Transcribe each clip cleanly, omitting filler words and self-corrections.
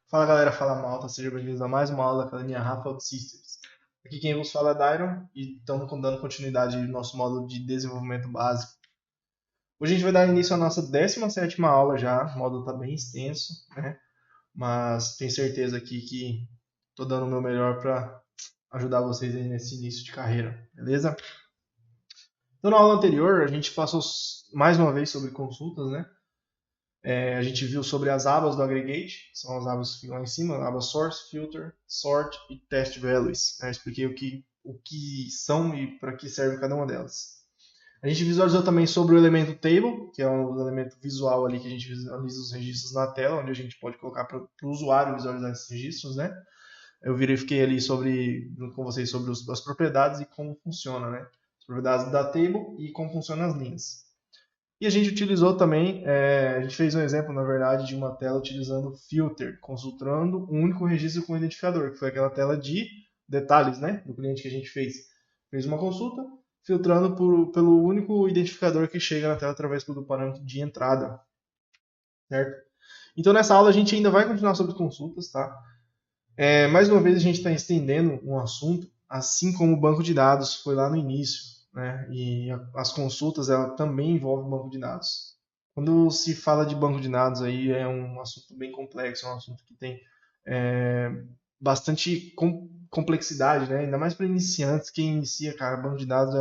Fala galera, fala malta, sejam bem-vindos a mais uma aula da Academia Rafa Systems. Aqui quem vos fala é Dairon e estamos dando continuidade no nosso módulo de desenvolvimento básico. Hoje a gente vai dar início à nossa 17ª aula já, o módulo está bem extenso, né? Mas tenho certeza aqui que estou dando o meu melhor para ajudar vocês aí nesse início de carreira, beleza? Então na aula anterior a gente passou mais uma vez sobre consultas, né? A gente viu sobre as abas do aggregate, são as abas que ficam lá em cima, a aba source, filter, sort e test values. Eu expliquei o que são e para que serve cada uma delas. A gente visualizou também sobre o elemento table, que é um elemento visual ali que a gente visualiza os registros na tela, onde a gente pode colocar para o usuário visualizar esses registros, né? Eu verifiquei ali junto com vocês sobre as propriedades e como funciona, né? As propriedades da table e como funcionam as linhas. E a gente utilizou também, a gente fez um exemplo, na verdade, de uma tela utilizando filter, consultando um único registro com identificador, que foi aquela tela de detalhes, né, do cliente que a gente fez. Fez uma consulta, filtrando pelo único identificador que chega na tela através do parâmetro de entrada, certo? Então nessa aula a gente ainda vai continuar sobre consultas, tá? Mais uma vez a gente está estendendo um assunto, assim como o banco de dados foi lá no início, né? E as consultas ela também envolvem o banco de dados. Quando se fala de banco de dados aí é um assunto bem complexo, é um assunto que tem é, bastante complexidade, né? Ainda mais para iniciantes, quem inicia, cara, banco de dados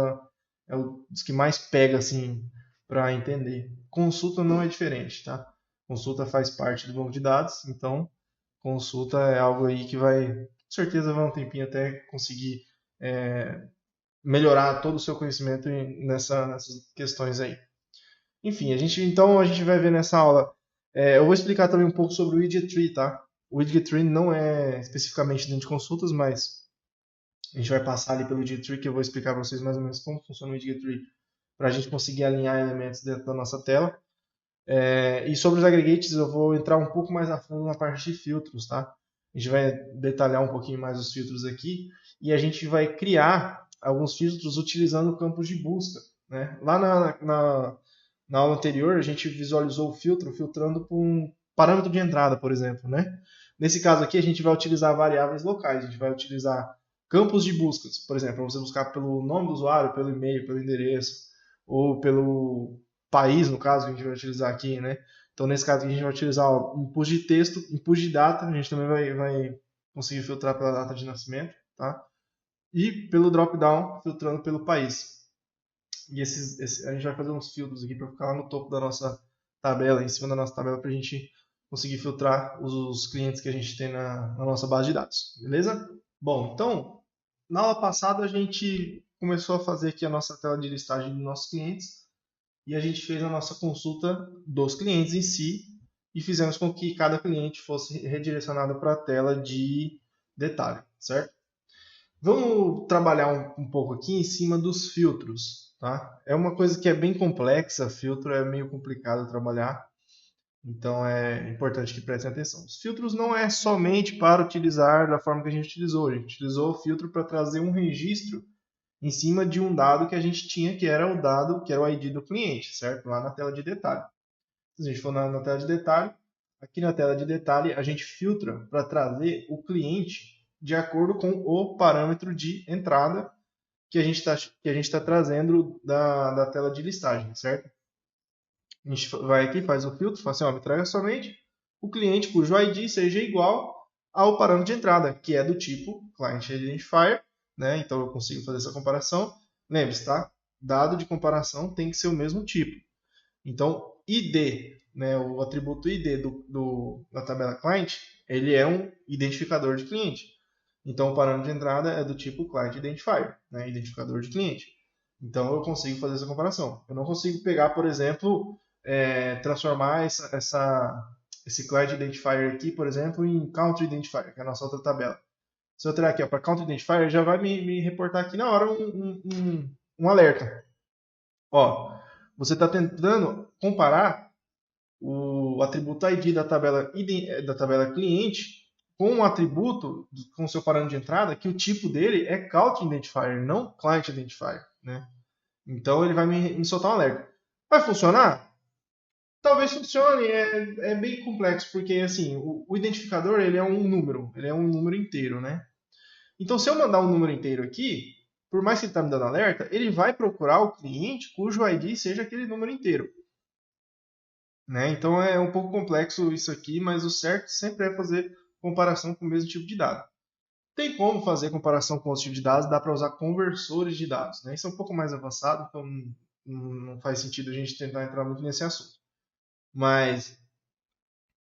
é o dos que mais pega assim para entender. Consulta não é diferente, tá? Consulta faz parte do banco de dados, então consulta é algo aí que vai, com certeza, vai um tempinho até conseguir é, melhorar todo o seu conhecimento nessas questões aí. Enfim, então a gente vai ver nessa aula. Eu vou explicar também um pouco sobre o Widget Tree, tá? O Widget Tree não é especificamente dentro de consultas, mas a gente vai passar ali pelo Widget Tree que eu vou explicar para vocês mais ou menos como funciona o Widget Tree para a gente conseguir alinhar elementos dentro da nossa tela. E sobre os aggregates eu vou entrar um pouco mais a fundo na parte de filtros, tá? A gente vai detalhar um pouquinho mais os filtros aqui e a gente vai criar alguns filtros utilizando campos de busca, né? Lá na aula anterior a gente visualizou o filtro filtrando por um parâmetro de entrada, por exemplo, né? Nesse caso aqui a gente vai utilizar variáveis locais, a gente vai utilizar campos de buscas, por exemplo, para você buscar pelo nome do usuário, pelo e-mail, pelo endereço ou pelo país, no caso, que a gente vai utilizar aqui, né? Então, nesse caso aqui, a gente vai utilizar input de texto, input de data, a gente também vai conseguir filtrar pela data de nascimento, tá? E pelo drop-down, filtrando pelo país. E a gente vai fazer uns filtros aqui para ficar lá no topo da nossa tabela, em cima da nossa tabela, para a gente conseguir filtrar os clientes que a gente tem na nossa base de dados, beleza? Bom, então, na aula passada a gente começou a fazer aqui a nossa tela de listagem dos nossos clientes e a gente fez a nossa consulta dos clientes em si e fizemos com que cada cliente fosse redirecionado para a tela de detalhe, certo? Vamos trabalhar um pouco aqui em cima dos filtros, tá? É uma coisa que é bem complexa, filtro é meio complicado trabalhar, então é importante que prestem atenção. Os filtros não é somente para utilizar da forma que a gente utilizou. A gente utilizou o filtro para trazer um registro em cima de um dado que a gente tinha, que era o dado, que era o ID do cliente, certo? Lá na tela de detalhe. Se a gente for na tela de detalhe, aqui na tela de detalhe a gente filtra para trazer o cliente de acordo com o parâmetro de entrada que a gente está trazendo da tela de listagem, certo? A gente vai aqui, faz o filtro, fala assim, ó, me traga somente o cliente cujo ID seja igual ao parâmetro de entrada, que é do tipo Client Identifier, né? Então eu consigo fazer essa comparação. Lembre-se, tá? Dado de comparação tem que ser o mesmo tipo. Então, ID, né, o atributo ID da tabela client, ele é um identificador de cliente. Então, o parâmetro de entrada é do tipo Client Identifier, né, identificador de cliente. Então, eu consigo fazer essa comparação. Eu não consigo pegar, por exemplo, transformar esse Client Identifier aqui, por exemplo, em Country Identifier, que é a nossa outra tabela. Se eu tirar aqui para Country Identifier, já vai me reportar aqui na hora um alerta. Ó, você está tentando comparar o atributo ID da tabela cliente com um atributo com o seu parâmetro de entrada que o tipo dele é Country Identifier, não Client Identifier, né? Então ele vai me soltar um alerta. Vai funcionar? Talvez funcione, é bem complexo, porque assim, o identificador ele é um número, ele é um número inteiro, né? Então, se eu mandar um número inteiro aqui, por mais que ele está me dando alerta, ele vai procurar o cliente cujo ID seja aquele número inteiro. Né? Então é um pouco complexo isso aqui, mas o certo sempre é fazer comparação com o mesmo tipo de dado. Tem como fazer comparação com outros tipos de dados, dá para usar conversores de dados. Né? Isso é um pouco mais avançado, então não faz sentido a gente tentar entrar muito nesse assunto. Mas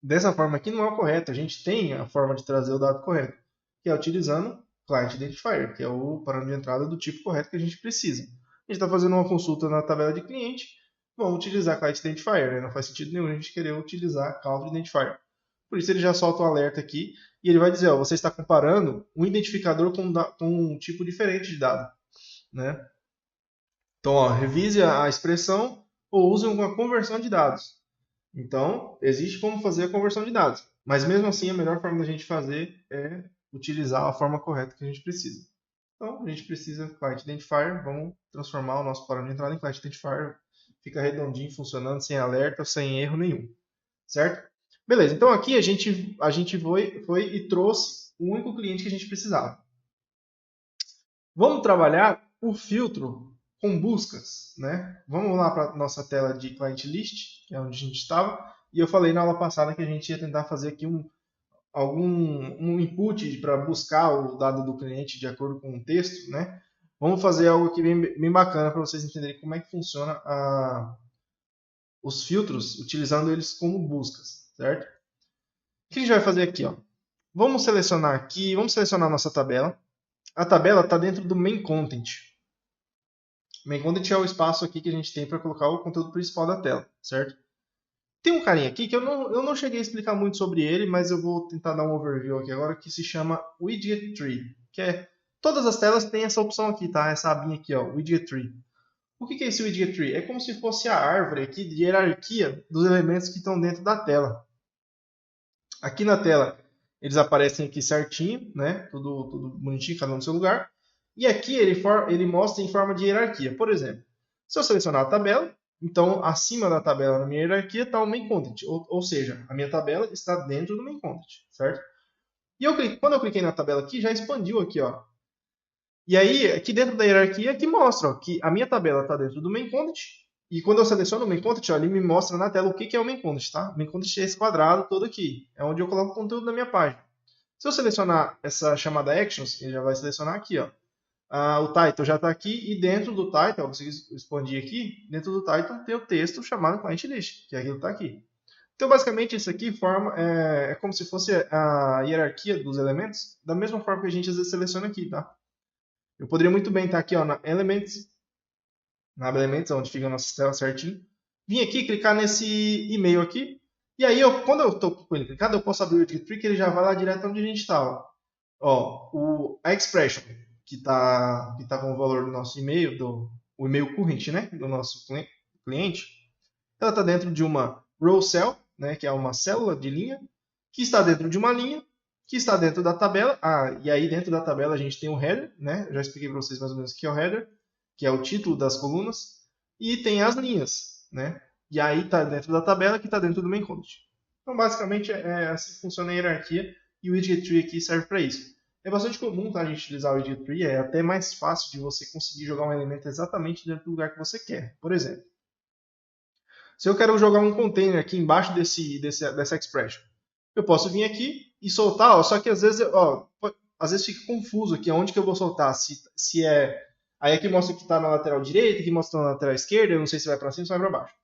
dessa forma aqui não é o correto. A gente tem a forma de trazer o dado correto, que é utilizando Client Identifier, que é o parâmetro de entrada do tipo correto que a gente precisa. A gente está fazendo uma consulta na tabela de cliente, vamos utilizar Client Identifier. Né? Não faz sentido nenhum a gente querer utilizar Country Identifier. Por isso ele já solta um alerta aqui e ele vai dizer, ó, você está comparando um identificador com um tipo diferente de dado. Né? Então, ó, revise a expressão ou use uma conversão de dados. Então, existe como fazer a conversão de dados. Mas mesmo assim, a melhor forma da gente fazer é utilizar a forma correta que a gente precisa. Então, a gente precisa de Client Identifier. Vamos transformar o nosso parâmetro de entrada em Client Identifier. Fica redondinho, funcionando, sem alerta, sem erro nenhum. Certo? Beleza, então aqui a gente foi e trouxe o único cliente que a gente precisava. Vamos trabalhar o filtro com buscas, né? Vamos lá para a nossa tela de Client List, que é onde a gente estava, e eu falei na aula passada que a gente ia tentar fazer aqui um input para buscar o dado do cliente de acordo com o texto, né? Vamos fazer algo aqui bem bacana para vocês entenderem como é que funciona os filtros, utilizando eles como buscas, certo? O que a gente vai fazer aqui? Ó? Vamos selecionar aqui, vamos selecionar a nossa tabela. A tabela está dentro do main content. Main content é o espaço aqui que a gente tem para colocar o conteúdo principal da tela, certo? Tem um carinha aqui que eu não cheguei a explicar muito sobre ele, mas eu vou tentar dar um overview aqui agora, que se chama Widget Tree, que é todas as telas têm essa opção aqui, tá? Essa abinha aqui, ó, Widget Tree. O que é esse Widget Tree? É como se fosse a árvore aqui de hierarquia dos elementos que estão dentro da tela. Aqui na tela eles aparecem aqui certinho, né? Tudo bonitinho, cada um no seu lugar. E aqui ele mostra em forma de hierarquia. Por exemplo, se eu selecionar a tabela, então acima da tabela na minha hierarquia está o main content, ou seja, a minha tabela está dentro do main content, certo? E quando eu cliquei na tabela aqui, já expandiu aqui, ó. E aí, aqui dentro da hierarquia, aqui mostra ó, que a minha tabela está dentro do main content. E quando eu seleciono o main content, ó, ele me mostra na tela o que é o main content, tá? O main content é esse quadrado todo aqui. É onde eu coloco o conteúdo da minha página. Se eu selecionar essa chamada Actions, ele já vai selecionar aqui, ó. O title já está aqui e dentro do title, vou expandir aqui, dentro do title tem o texto chamado Client List, que é aquilo que está aqui. Então, basicamente, isso aqui é como se fosse a hierarquia dos elementos, da mesma forma que a gente às vezes seleciona aqui, tá? Eu poderia muito bem estar aqui ó, na Elements, onde fica a nossa tela certinho. Vim aqui, clicar nesse e-mail aqui. E aí, quando eu estou com ele clicado, eu posso abrir o Widget Tree, que ele já vai lá direto onde a gente estava. A expression, que tá com o valor do nosso e-mail, o e-mail current, né, do nosso cliente, ela está dentro de uma row cell, né, que é uma célula de linha, que está dentro de uma linha, que está dentro da tabela. E aí dentro da tabela a gente tem o header, né? Eu já expliquei para vocês mais ou menos o que é o header, que é o título das colunas, e tem as linhas, né? E aí está dentro da tabela que está dentro do main content. Então basicamente é assim que funciona a hierarquia e o widget tree aqui serve para isso. É bastante comum tá, a gente utilizar o widget tree, é até mais fácil de você conseguir jogar um elemento exatamente dentro do lugar que você quer. Por exemplo, se eu quero jogar um container aqui embaixo dessa expression, eu posso vir aqui e soltar, ó, só que às vezes fica confuso aqui onde que eu vou soltar, se é aí aqui mostra que está na lateral direita, aqui mostra na lateral esquerda, eu não sei se vai para cima ou se vai para baixo.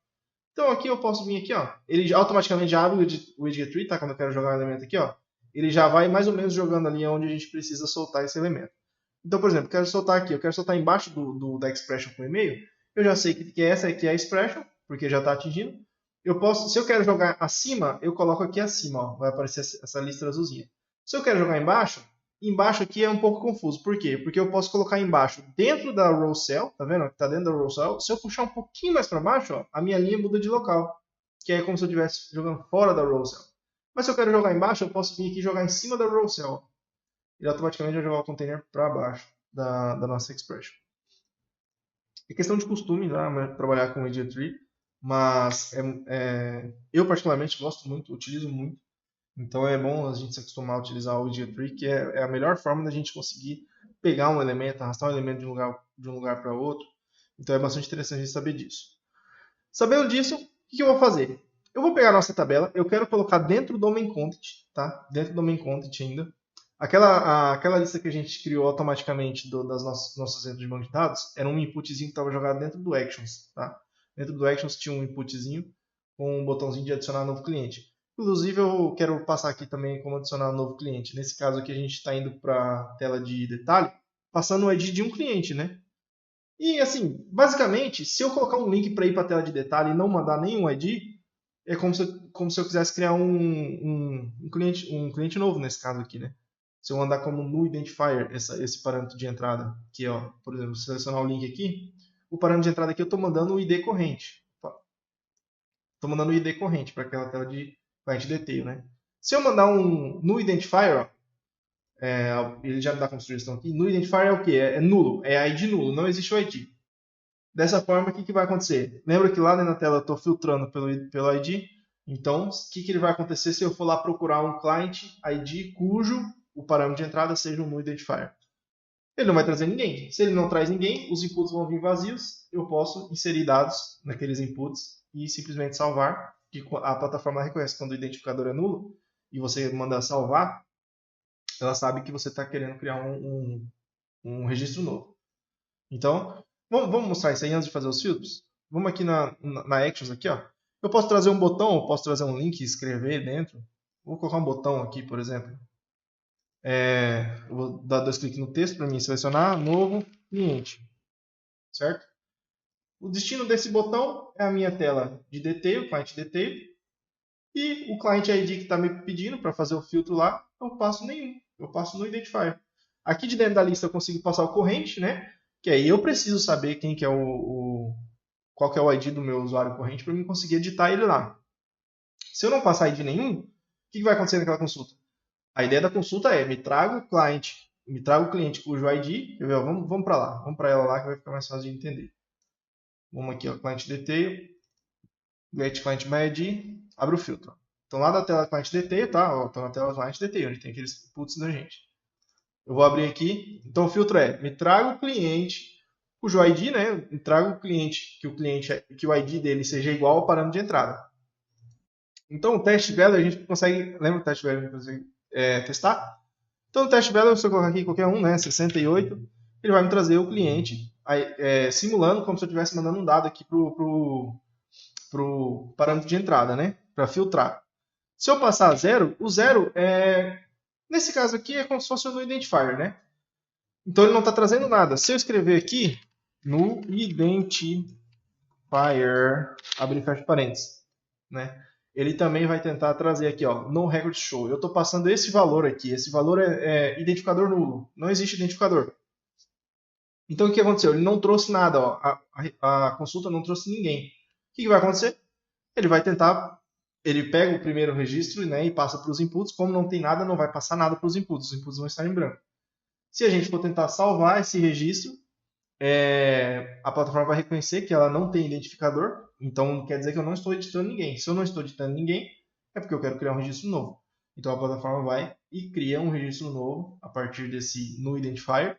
Então aqui eu posso vir aqui, ó, ele automaticamente já abre o widget tree, tá? Quando eu quero jogar um elemento aqui, ó, ele já vai mais ou menos jogando ali onde a gente precisa soltar esse elemento. Então, por exemplo, eu quero soltar aqui, eu quero soltar embaixo da expression com e-mail, eu já sei que essa aqui é a expression, porque já está atingindo. Se eu quero jogar acima, eu coloco aqui acima, ó, vai aparecer essa lista azulzinha. Se eu quero jogar embaixo aqui é um pouco confuso. Por quê? Porque eu posso colocar embaixo dentro da row cell, tá vendo? Está dentro da row cell. Se eu puxar um pouquinho mais para baixo, ó, a minha linha muda de local, que é como se eu estivesse jogando fora da row cell. Mas se eu quero jogar embaixo, eu posso vir aqui e jogar em cima da row cell. Ele automaticamente vai jogar o container para baixo da nossa expression. É questão de costume, né, trabalhar com o widget tree. mas eu particularmente gosto muito, utilizo muito. Então é bom a gente se acostumar a utilizar o Geotree, que é a melhor forma da gente conseguir pegar um elemento, arrastar um elemento de um lugar para outro. Então é bastante interessante a gente saber disso. Sabendo disso, o que eu vou fazer? Eu vou pegar a nossa tabela, eu quero colocar dentro do main content, tá? Dentro do main content ainda. Aquela lista que a gente criou automaticamente das nossos centros de banco de dados era um inputzinho que estava jogado dentro do Actions, tá? Dentro do Actions tinha um inputzinho com um botãozinho de adicionar novo cliente. Inclusive, eu quero passar aqui também como adicionar um novo cliente. Nesse caso aqui, a gente está indo para a tela de detalhe, passando o ID de um cliente, né? E assim, basicamente, se eu colocar um link para ir para a tela de detalhe e não mandar nenhum ID, é como se eu quisesse criar um cliente novo nesse caso aqui, né? Se eu mandar como no identifier esse parâmetro de entrada, que ó, por exemplo, selecionar o link aqui, o parâmetro de entrada aqui eu estou mandando o ID corrente. Estou mandando o ID corrente para aquela tela de client detail, né? Se eu mandar um no identifier, ó, ele já me dá como sugestão aqui, no identifier é o que? É nulo, é ID nulo, não existe o ID. Dessa forma, o que vai acontecer? Lembra que lá na tela eu estou filtrando pelo ID? Então, o que ele vai acontecer se eu for lá procurar um client ID cujo o parâmetro de entrada seja um no identifier? Ele não vai trazer ninguém. Se ele não traz ninguém, os inputs vão vir vazios. Eu posso inserir dados naqueles inputs e simplesmente salvar. Que a plataforma reconhece quando o identificador é nulo e você manda salvar, ela sabe que você está querendo criar um registro novo. Então, vamos mostrar isso aí antes de fazer os filtros? Vamos aqui na Actions, aqui, ó. Eu posso trazer um botão, eu posso trazer um link e escrever dentro. Vou colocar um botão aqui, por exemplo. Eu vou dar 2 cliques no texto para mim selecionar novo cliente. Certo? O destino desse botão é a minha tela de detail, client detail. E o client ID que está me pedindo para fazer o filtro lá, eu passo nenhum. Eu passo no identifier. Aqui de dentro da lista eu consigo passar o corrente, né? Que aí eu preciso saber quem que é qual que é o ID do meu usuário corrente para eu conseguir editar ele lá. Se eu não passar ID nenhum, o que vai acontecer naquela consulta? A ideia da consulta é me traga o cliente cujo ID, vamos para lá, vamos para ela lá que vai ficar mais fácil de entender. Vamos aqui, ó, client detail, get client by ID, abre o filtro. Então lá da tela client detail, tá? Estou na tela client detail, onde tem aqueles inputs da gente. Eu vou abrir aqui. Então o filtro é me traga o cliente cujo ID, né? Me traga o cliente que o ID dele seja igual ao parâmetro de entrada. Então o test value a gente consegue, lembra o test value a gente consegue testar? Então o test value, se eu colocar aqui qualquer um, né? 68, ele vai me trazer o cliente simulando como se eu estivesse mandando um dado aqui pro parâmetro de entrada, né? Para filtrar. Se eu passar a zero, o zero nesse caso aqui é como se fosse no identifier, né? Então ele não está trazendo nada. Se eu escrever aqui no identifier, abrir e fecha parênteses, né? Ele também vai tentar trazer aqui, ó, no record show. Eu estou passando esse valor aqui. Esse valor é identificador nulo. Não existe identificador. Então o que aconteceu? Ele não trouxe nada, ó. A consulta não trouxe ninguém. O que vai acontecer? Ele vai tentar, ele pega o primeiro registro, né, e passa para os inputs. Como não tem nada, não vai passar nada para os inputs. Os inputs vão estar em branco. Se a gente for tentar salvar esse registro, a plataforma vai reconhecer que ela não tem identificador. Então quer dizer que eu não estou editando ninguém. Se eu não estou editando ninguém, é porque eu quero criar um registro novo. Então a plataforma vai e cria um registro novo a partir desse no identifier.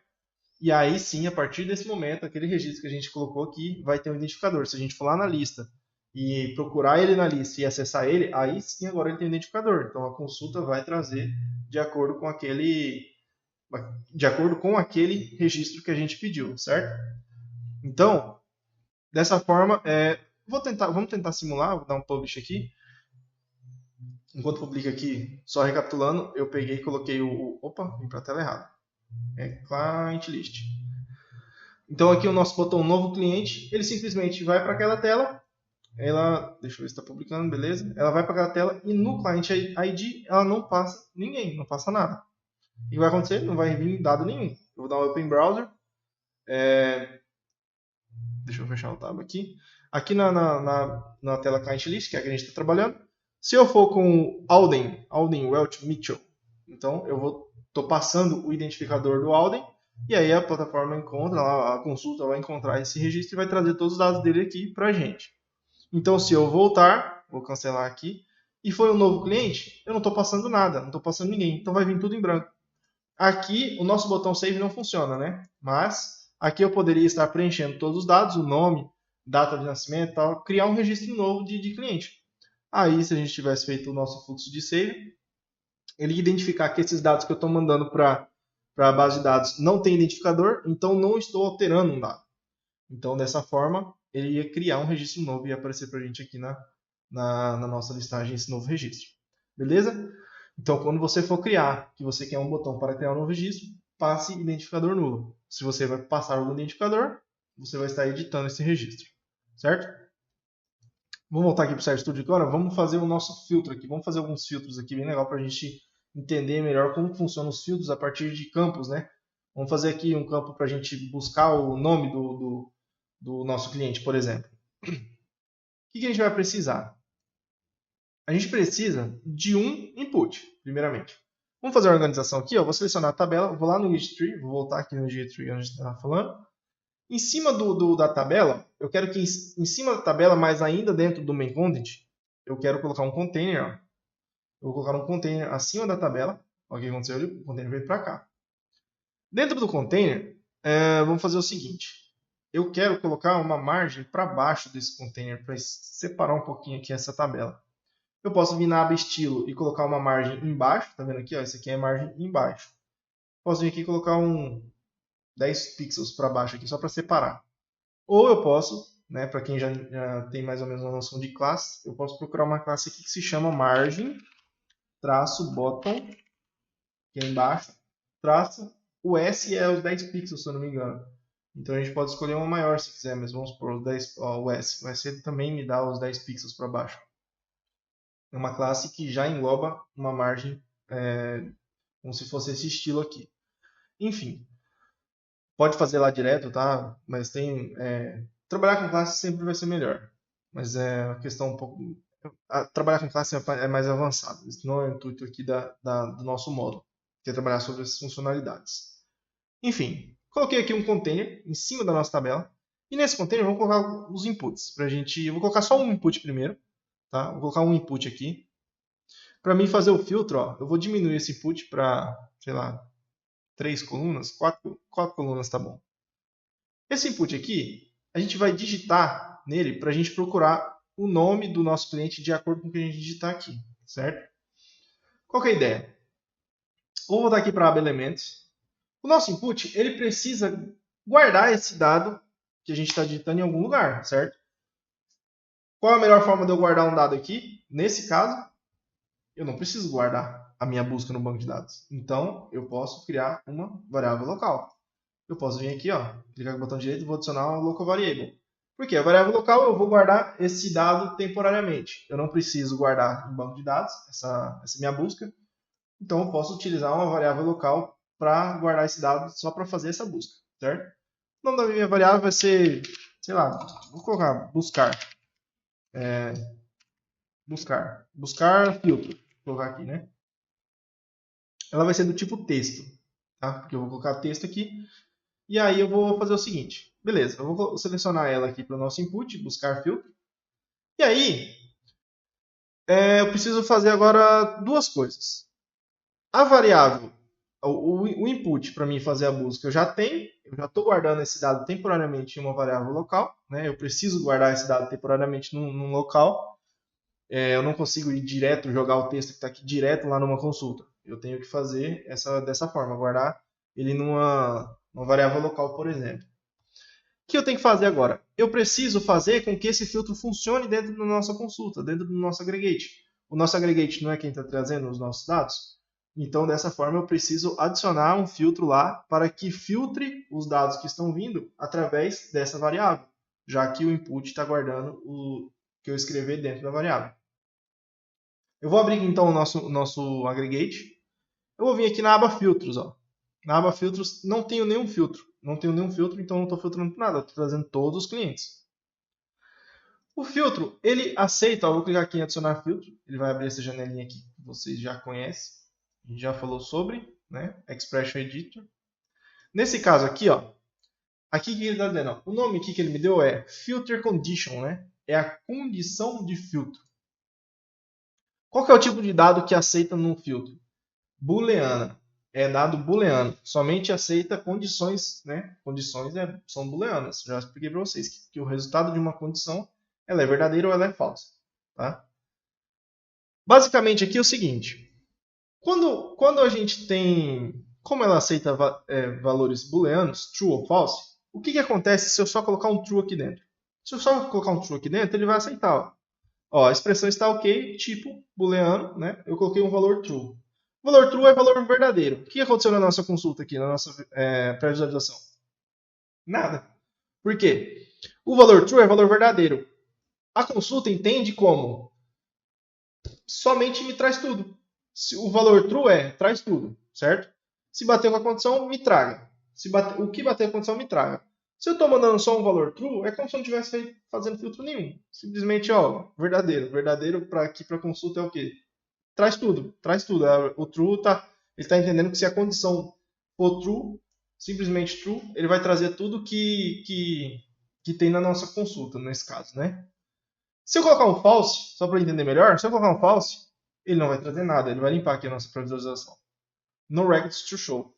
E aí sim, a partir desse momento, aquele registro que a gente colocou aqui vai ter um identificador. Se a gente for lá na lista e procurar ele na lista e acessar ele, aí sim agora ele tem um identificador. Então a consulta vai trazer de acordo com aquele registro que a gente pediu, certo? Então, dessa forma, vamos tentar simular, vou dar um publish aqui. Enquanto publica aqui, só recapitulando, eu peguei e coloquei opa, vim para a tela errada. Client list. Então aqui o nosso botão novo cliente, ele simplesmente vai para aquela tela, deixa eu ver se está publicando, beleza? Ela vai para aquela tela e no client ID ela não passa ninguém, não passa nada. O que vai acontecer? Não vai vir dado nenhum. Eu vou dar um Open Browser. Deixa eu fechar o tab aqui. Aqui na tela Client List, que é a que a gente está trabalhando, se eu for com Alden Welch Mitchell, então eu estou passando o identificador do Alden, e aí a plataforma encontra, a consulta vai encontrar esse registro e vai trazer todos os dados dele aqui para a gente. Então, se eu voltar, vou cancelar aqui, e foi um novo cliente, eu não estou passando nada, não estou passando ninguém. Então vai vir tudo em branco. Aqui, o nosso botão Save não funciona, né? Mas aqui eu poderia estar preenchendo todos os dados, o nome, data de nascimento e tal, criar um registro novo de cliente. Aí, se a gente tivesse feito o nosso fluxo de save, ele ia identificar que esses dados que eu estou mandando para a base de dados não tem identificador, então não estou alterando um dado. Então, dessa forma, ele ia criar um registro novo e ia aparecer para a gente aqui na nossa listagem esse novo registro. Beleza? Então, quando você for criar, que você quer um botão para criar um novo registro, passe identificador nulo. Se você vai passar algum identificador, você vai estar editando esse registro. Certo? Vamos voltar aqui para o Site Studio agora. Vamos fazer o nosso filtro aqui. Vamos fazer alguns filtros aqui bem legal para a gente entender melhor como funcionam os filtros a partir de campos, né? Vamos fazer aqui um campo para a gente buscar o nome do nosso cliente, por exemplo. O que a gente vai precisar? A gente precisa de um input, primeiramente. Vamos fazer a organização aqui, ó. Vou selecionar a tabela, vou lá no Git-Tree, vou voltar aqui no Git-Tree onde a gente estava falando. Em cima da tabela, eu quero que em cima da tabela, mas ainda dentro do main content, eu quero colocar um container. Ó. Eu vou colocar um container acima da tabela. Olha o que aconteceu ali, o container veio para cá. Dentro do container, vamos fazer o seguinte. Eu quero colocar uma margem para baixo desse container, para separar um pouquinho aqui essa tabela. Eu posso vir na aba estilo e colocar uma margem embaixo, tá vendo aqui? Ó, essa aqui é a margem embaixo. Posso vir aqui e colocar 10 pixels para baixo aqui, só para separar. Ou eu posso, né, para quem já tem mais ou menos uma noção de classe, eu posso procurar uma classe aqui que se chama margem, traço, bottom, que é embaixo, traço, o S é os 10 pixels, se eu não me engano. Então a gente pode escolher uma maior se quiser, mas vamos por o S. O S também me dá os 10 pixels para baixo. É uma classe que já engloba uma margem como se fosse esse estilo aqui. Enfim, pode fazer lá direto, tá? Mas trabalhar com classe sempre vai ser melhor. Mas é uma questão um pouco... trabalhar com classe é mais avançado. Isso não é o intuito aqui do nosso módulo, que é trabalhar sobre essas funcionalidades. Enfim, coloquei aqui um container em cima da nossa tabela. E nesse container vamos colocar os inputs. Eu vou colocar só um input primeiro. Tá? Vou colocar um input aqui. Para mim fazer o filtro, ó, eu vou diminuir esse input para, sei lá, 3 colunas, 4 colunas tá bom. Esse input aqui, a gente vai digitar nele para a gente procurar o nome do nosso cliente de acordo com o que a gente digitar aqui, certo? Qual que é a ideia? Vou voltar aqui para a aba Elementos. O nosso input, ele precisa guardar esse dado que a gente está digitando em algum lugar, certo? Qual a melhor forma de eu guardar um dado aqui? Nesse caso, eu não preciso guardar a minha busca no banco de dados. Então, eu posso criar uma variável local. Eu posso vir aqui, ó, clicar com o botão direito e vou adicionar uma local variable. Por quê? A variável local eu vou guardar esse dado temporariamente. Eu não preciso guardar em banco de dados essa minha busca. Então, eu posso utilizar uma variável local para guardar esse dado só para fazer essa busca, certo? O nome da minha variável vai ser, sei lá, vou colocar buscar. Buscar filtro. Vou colocar aqui, né? Ela vai ser do tipo texto, tá? Porque eu vou colocar texto aqui. E aí eu vou fazer o seguinte. Beleza, eu vou selecionar ela aqui para o nosso input, buscar filtro. E aí, eu preciso fazer agora duas coisas. A variável, o input para mim fazer a busca eu já tenho. Eu já estou guardando esse dado temporariamente em uma variável local. Né? Eu preciso guardar esse dado temporariamente num local. Eu não consigo ir direto, jogar o texto que está aqui direto lá numa consulta. Eu tenho que fazer dessa forma, guardar ele numa variável local, por exemplo. O que eu tenho que fazer agora? Eu preciso fazer com que esse filtro funcione dentro da nossa consulta, dentro do nosso aggregate. O nosso aggregate não é quem está trazendo os nossos dados? Então, dessa forma, eu preciso adicionar um filtro lá para que filtre os dados que estão vindo através dessa variável, já que o input está guardando o que eu escrever dentro da variável. Eu vou abrir então o nosso aggregate. Eu vou vir aqui na aba filtros. Ó. Na aba filtros não tenho nenhum filtro. Não tenho nenhum filtro, então não estou filtrando por nada. Estou trazendo todos os clientes. O filtro, ele aceita. Ó, vou clicar aqui em adicionar filtro. Ele vai abrir essa janelinha aqui que vocês já conhecem. A gente já falou sobre, né? Expression Editor. Nesse caso aqui, ó. Aqui que ele está dizendo, ó, o nome aqui que ele me deu é Filter Condition, né? é a condição de filtro. Qual que é o tipo de dado que aceita no filtro? Booleana. É dado booleano. Somente aceita condições, né? Condições são booleanas. Já expliquei para vocês que o resultado de uma condição ela é verdadeira ou ela é falsa. Tá? Basicamente aqui é o seguinte. Quando a gente tem... Como ela aceita valores booleanos, true ou false, o que acontece se eu só colocar um true aqui dentro? Se eu só colocar um true aqui dentro, ele vai aceitar. Ó, a expressão está ok, tipo booleano, né? Eu coloquei um valor true. O valor true é valor verdadeiro. O que aconteceu na nossa consulta aqui, na nossa pré-visualização? Nada. Por quê? O valor true é valor verdadeiro. A consulta entende como somente me traz tudo. Se o valor true traz tudo, certo? Se bater com a condição, me traga. O que bater com a condição, me traga. Se eu estou mandando só um valor true, é como se eu não estivesse fazendo filtro nenhum. Simplesmente, ó, verdadeiro. Verdadeiro aqui para consulta é o quê? Traz tudo. O true ele está entendendo que se a condição for true, simplesmente true, ele vai trazer tudo que tem na nossa consulta, nesse caso, né? Se eu colocar um false, só para entender melhor, se eu colocar um false, ele não vai trazer nada, ele vai limpar aqui a nossa previsualização. No records to show.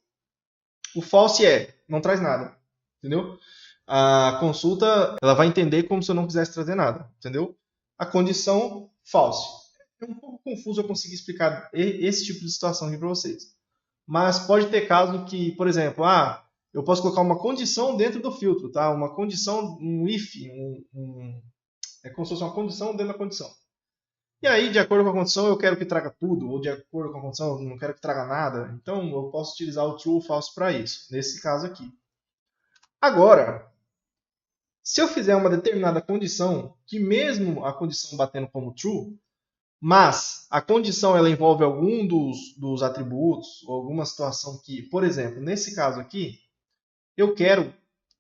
O false não traz nada, entendeu? A consulta, ela vai entender como se eu não quisesse trazer nada, entendeu? A condição, false. É um pouco confuso eu conseguir explicar esse tipo de situação aqui para vocês. Mas pode ter caso que, por exemplo, eu posso colocar uma condição dentro do filtro, tá? Uma condição, um if, é como se fosse uma condição dentro da condição. E aí, de acordo com a condição, eu quero que traga tudo, ou de acordo com a condição, eu não quero que traga nada. Então, eu posso utilizar o true ou false para isso, nesse caso aqui. Agora, se eu fizer uma determinada condição, que mesmo a condição batendo como true, mas a condição ela envolve algum dos atributos, ou alguma situação que, por exemplo, nesse caso aqui, eu quero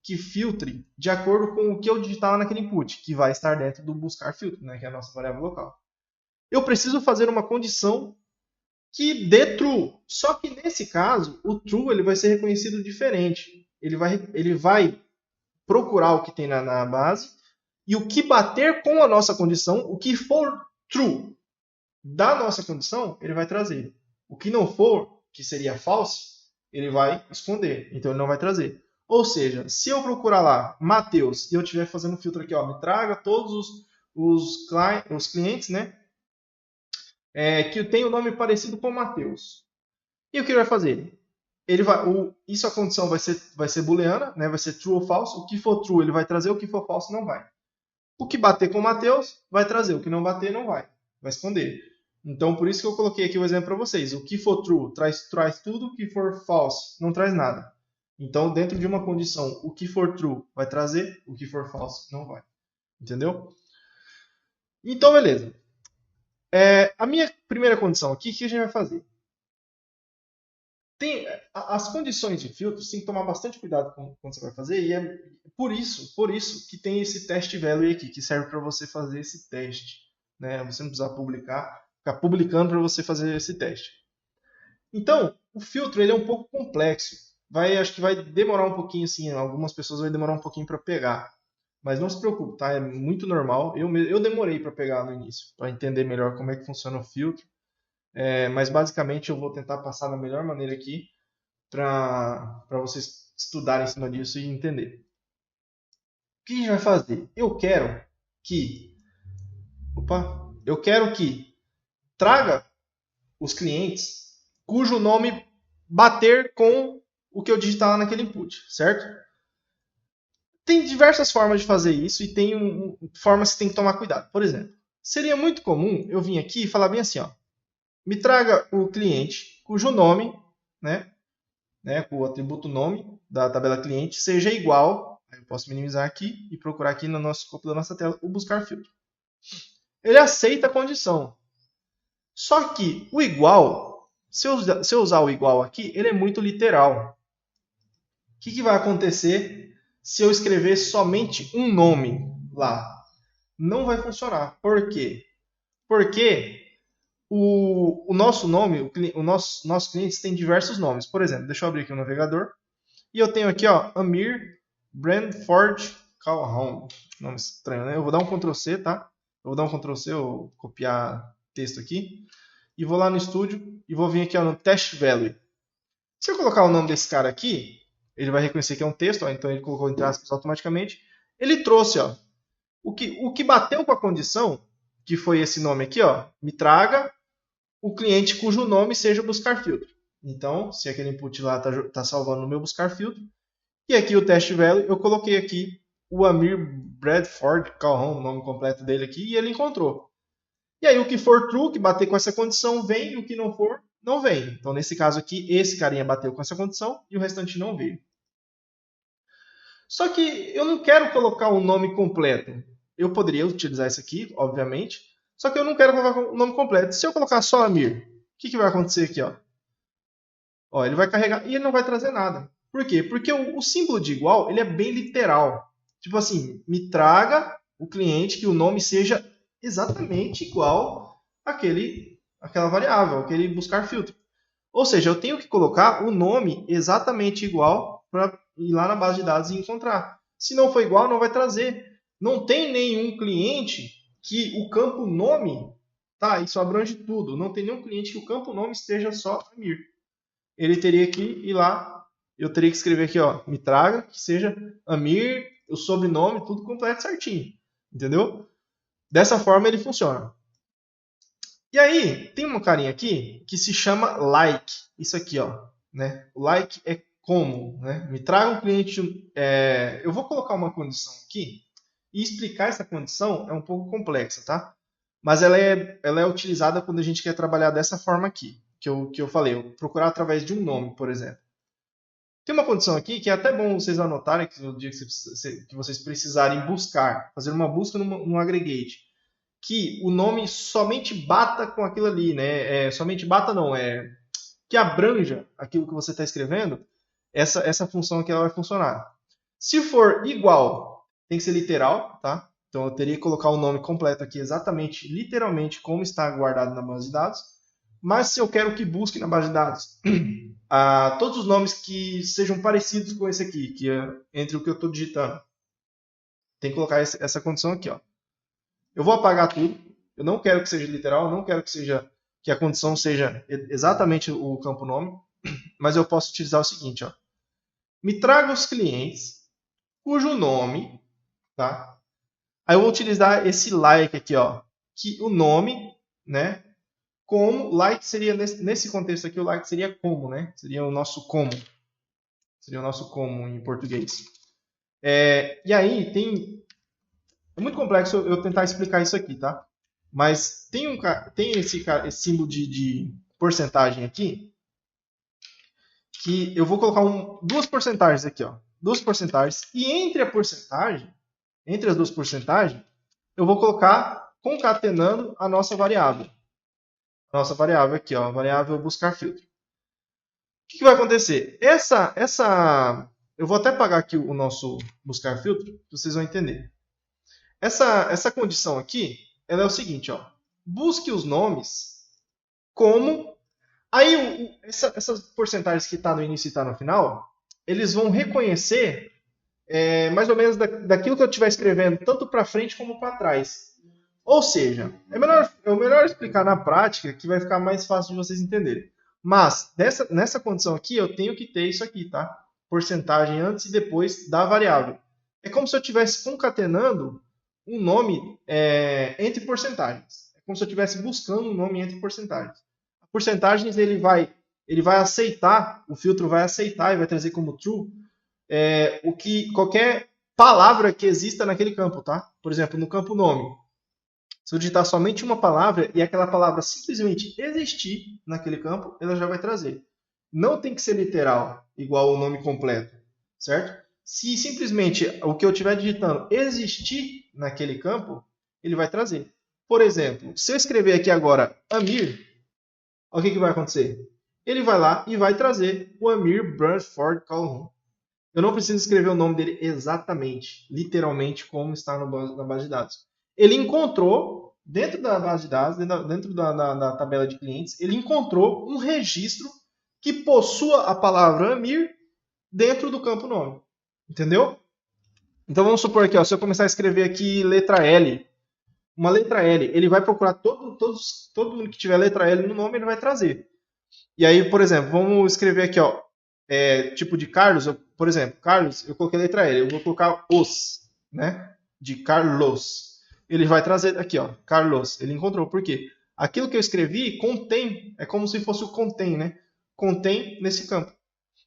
que filtre de acordo com o que eu digitar naquele input, que vai estar dentro do buscar filtro, né, que é a nossa variável local. Eu preciso fazer uma condição que dê true. Só que nesse caso, o true ele vai ser reconhecido diferente. Ele vai procurar o que tem na base e o que bater com a nossa condição, o que for true da nossa condição, ele vai trazer. O que não for, que seria false, ele vai esconder. Então ele não vai trazer. Ou seja, se eu procurar lá Mateus e eu estiver fazendo um filtro aqui, me traga todos os clientes, né? Que tem o nome parecido com Mateus. E o que ele vai fazer? Isso a condição vai ser booleana, né? Vai ser true ou false. O que for true ele vai trazer, o que for false não vai. O que bater com Mateus vai trazer, o que não bater não vai esconder. Então por isso que eu coloquei aqui o exemplo para vocês. O que for true traz tudo, o que for false não traz nada. Então dentro de uma condição, o que for true vai trazer, o que for false não vai. Entendeu? Então beleza. A minha primeira condição aqui, o que a gente vai fazer? As condições de filtro, tem que tomar bastante cuidado quando você vai fazer, e é por isso que tem esse teste value aqui, que serve para você fazer esse teste. Né? Você não precisa ficar publicando para você fazer esse teste. Então, o filtro ele é um pouco complexo. Acho que vai demorar um pouquinho, assim, algumas pessoas vai demorar um pouquinho para pegar. Mas não se preocupe, tá? É muito normal. Eu demorei para pegar no início, para entender melhor como é que funciona o filtro. Mas basicamente eu vou tentar passar da melhor maneira aqui para vocês estudarem em cima disso e entender. O que a gente vai fazer? Eu quero que traga os clientes cujo nome bater com o que eu digitar lá naquele input, certo? Tem diversas formas de fazer isso e tem formas que você tem que tomar cuidado. Por exemplo, seria muito comum eu vir aqui e falar bem assim, me traga o cliente cujo nome, né, com o atributo nome da tabela cliente seja igual, eu posso minimizar aqui e procurar aqui no nosso escopo da nossa tela o buscar filtro. Ele aceita a condição. Só que o igual, se eu usar o igual aqui, ele é muito literal. O que vai acontecer se eu escrever somente um nome lá? Não vai funcionar. Por quê? Porque o nosso nome, nossos clientes têm diversos nomes. Por exemplo, deixa eu abrir aqui o navegador. E eu tenho aqui, Amir Brandford Calhoun. Nome estranho, né? Eu vou dar um Ctrl C, tá? Eu vou dar um Ctrl C, ou copiar texto aqui. E vou lá no estúdio e vou vir aqui ó, no Test Value. Se eu colocar o nome desse cara aqui, ele vai reconhecer que é um texto, ó, então ele colocou entre aspas automaticamente. Ele trouxe ó, o que bateu com a condição, que foi esse nome aqui, ó, me traga o cliente cujo nome seja buscar filtro. Então, se aquele input lá está salvando no meu buscar filtro, e aqui o test value, eu coloquei aqui o Amir Bradford Calhoun, o nome completo dele aqui, e ele encontrou. E aí o que for true, que bater com essa condição, vem, e o que não for, não vem. Então, nesse caso aqui, esse carinha bateu com essa condição e o restante não veio. Só que eu não quero colocar o nome completo. Eu poderia utilizar isso aqui, obviamente, só que eu não quero colocar o nome completo. Se eu colocar só Amir, o que vai acontecer aqui? Ó, ele vai carregar e ele não vai trazer nada. Por quê? Porque o símbolo de igual ele é bem literal. Tipo assim, me traga o cliente que o nome seja exatamente igual àquela variável, aquele buscar filtro. Ou seja, eu tenho que colocar o nome exatamente igual para ir lá na base de dados e encontrar. Se não for igual, não vai trazer. Não tem nenhum cliente que o campo nome, tá? Isso abrange tudo. Não tem nenhum cliente que o campo nome esteja só Amir. Ele teria que ir lá, eu teria que escrever aqui, ó, me traga, que seja Amir, o sobrenome, tudo completo certinho. Entendeu? Dessa forma ele funciona. E aí, tem uma carinha aqui que se chama like. Isso aqui, ó. Né? O like é como, né? Me traga um cliente. Eu vou colocar uma condição aqui e explicar essa condição é um pouco complexa, tá? Mas ela é utilizada quando a gente quer trabalhar dessa forma aqui, que eu falei, eu procurar através de um nome, por exemplo. Tem uma condição aqui que é até bom vocês anotarem que no dia que vocês precisarem buscar, fazer uma busca num aggregate, que o nome somente bata com aquilo ali, né? Somente bata não, que abranja aquilo que você está escrevendo, essa função aqui ela vai funcionar. Se for igual, tem que ser literal, tá? Então eu teria que colocar o nome completo aqui exatamente, literalmente, como está guardado na base de dados. Mas se eu quero que busque na base de dados todos os nomes que sejam parecidos com esse aqui, que é entre o que eu estou digitando, tem que colocar essa condição aqui, ó. Eu vou apagar tudo. Eu não quero que seja literal, eu não quero que a condição seja exatamente o campo nome, mas eu posso utilizar o seguinte, ó. Me traga os clientes cujo nome, tá? Aí eu vou utilizar esse like aqui, ó, que o nome, né? Como like seria nesse contexto aqui, o like seria como, né? Seria o nosso como. Seria o nosso como em português. E aí é muito complexo eu tentar explicar isso aqui, tá? Mas tem esse símbolo de porcentagem aqui, que eu vou colocar duas porcentagens aqui, ó. Duas porcentagens. E entre as duas porcentagens, eu vou colocar concatenando a nossa variável. Nossa variável aqui, ó, variável buscar filtro. O que vai acontecer? Eu vou até apagar aqui o nosso buscar filtro, vocês vão entender. Essa condição aqui, ela é o seguinte, ó. Busque os nomes como... Aí, essas porcentagens que está no início e está no final, eles vão reconhecer mais ou menos daquilo que eu estiver escrevendo, tanto para frente como para trás. Ou seja, é melhor explicar na prática, que vai ficar mais fácil de vocês entenderem. Mas, nessa condição aqui, eu tenho que ter isso aqui, tá? Porcentagem antes e depois da variável. É como se eu estivesse concatenando um nome entre porcentagens. É como se eu estivesse buscando um nome entre porcentagens. A porcentagens ele vai aceitar, o filtro vai aceitar e vai trazer como true qualquer palavra que exista naquele campo, tá? Por exemplo, no campo nome. Se eu digitar somente uma palavra e aquela palavra simplesmente existir naquele campo, ela já vai trazer. Não tem que ser literal, igual o nome completo, certo? Se simplesmente o que eu estiver digitando existir naquele campo, ele vai trazer. Por exemplo, se eu escrever aqui agora Amir, o que vai acontecer? Ele vai lá e vai trazer o Amir Bradford Calhoun. Eu não preciso escrever o nome dele exatamente, literalmente, como está na base de dados. Ele encontrou, dentro da base de dados, dentro da tabela de clientes, ele encontrou um registro que possua a palavra Amir dentro do campo nome. Entendeu? Então vamos supor aqui, ó, se eu começar a escrever aqui letra L, uma letra L, ele vai procurar todo mundo que tiver letra L no nome, ele vai trazer. E aí, por exemplo, vamos escrever aqui, ó, tipo de Carlos, por exemplo, Carlos, eu coloquei letra L, eu vou colocar os, né, de Carlos. Ele vai trazer aqui, ó, Carlos, ele encontrou. Por quê? Aquilo que eu escrevi contém, é como se fosse o contém, né? Contém nesse campo.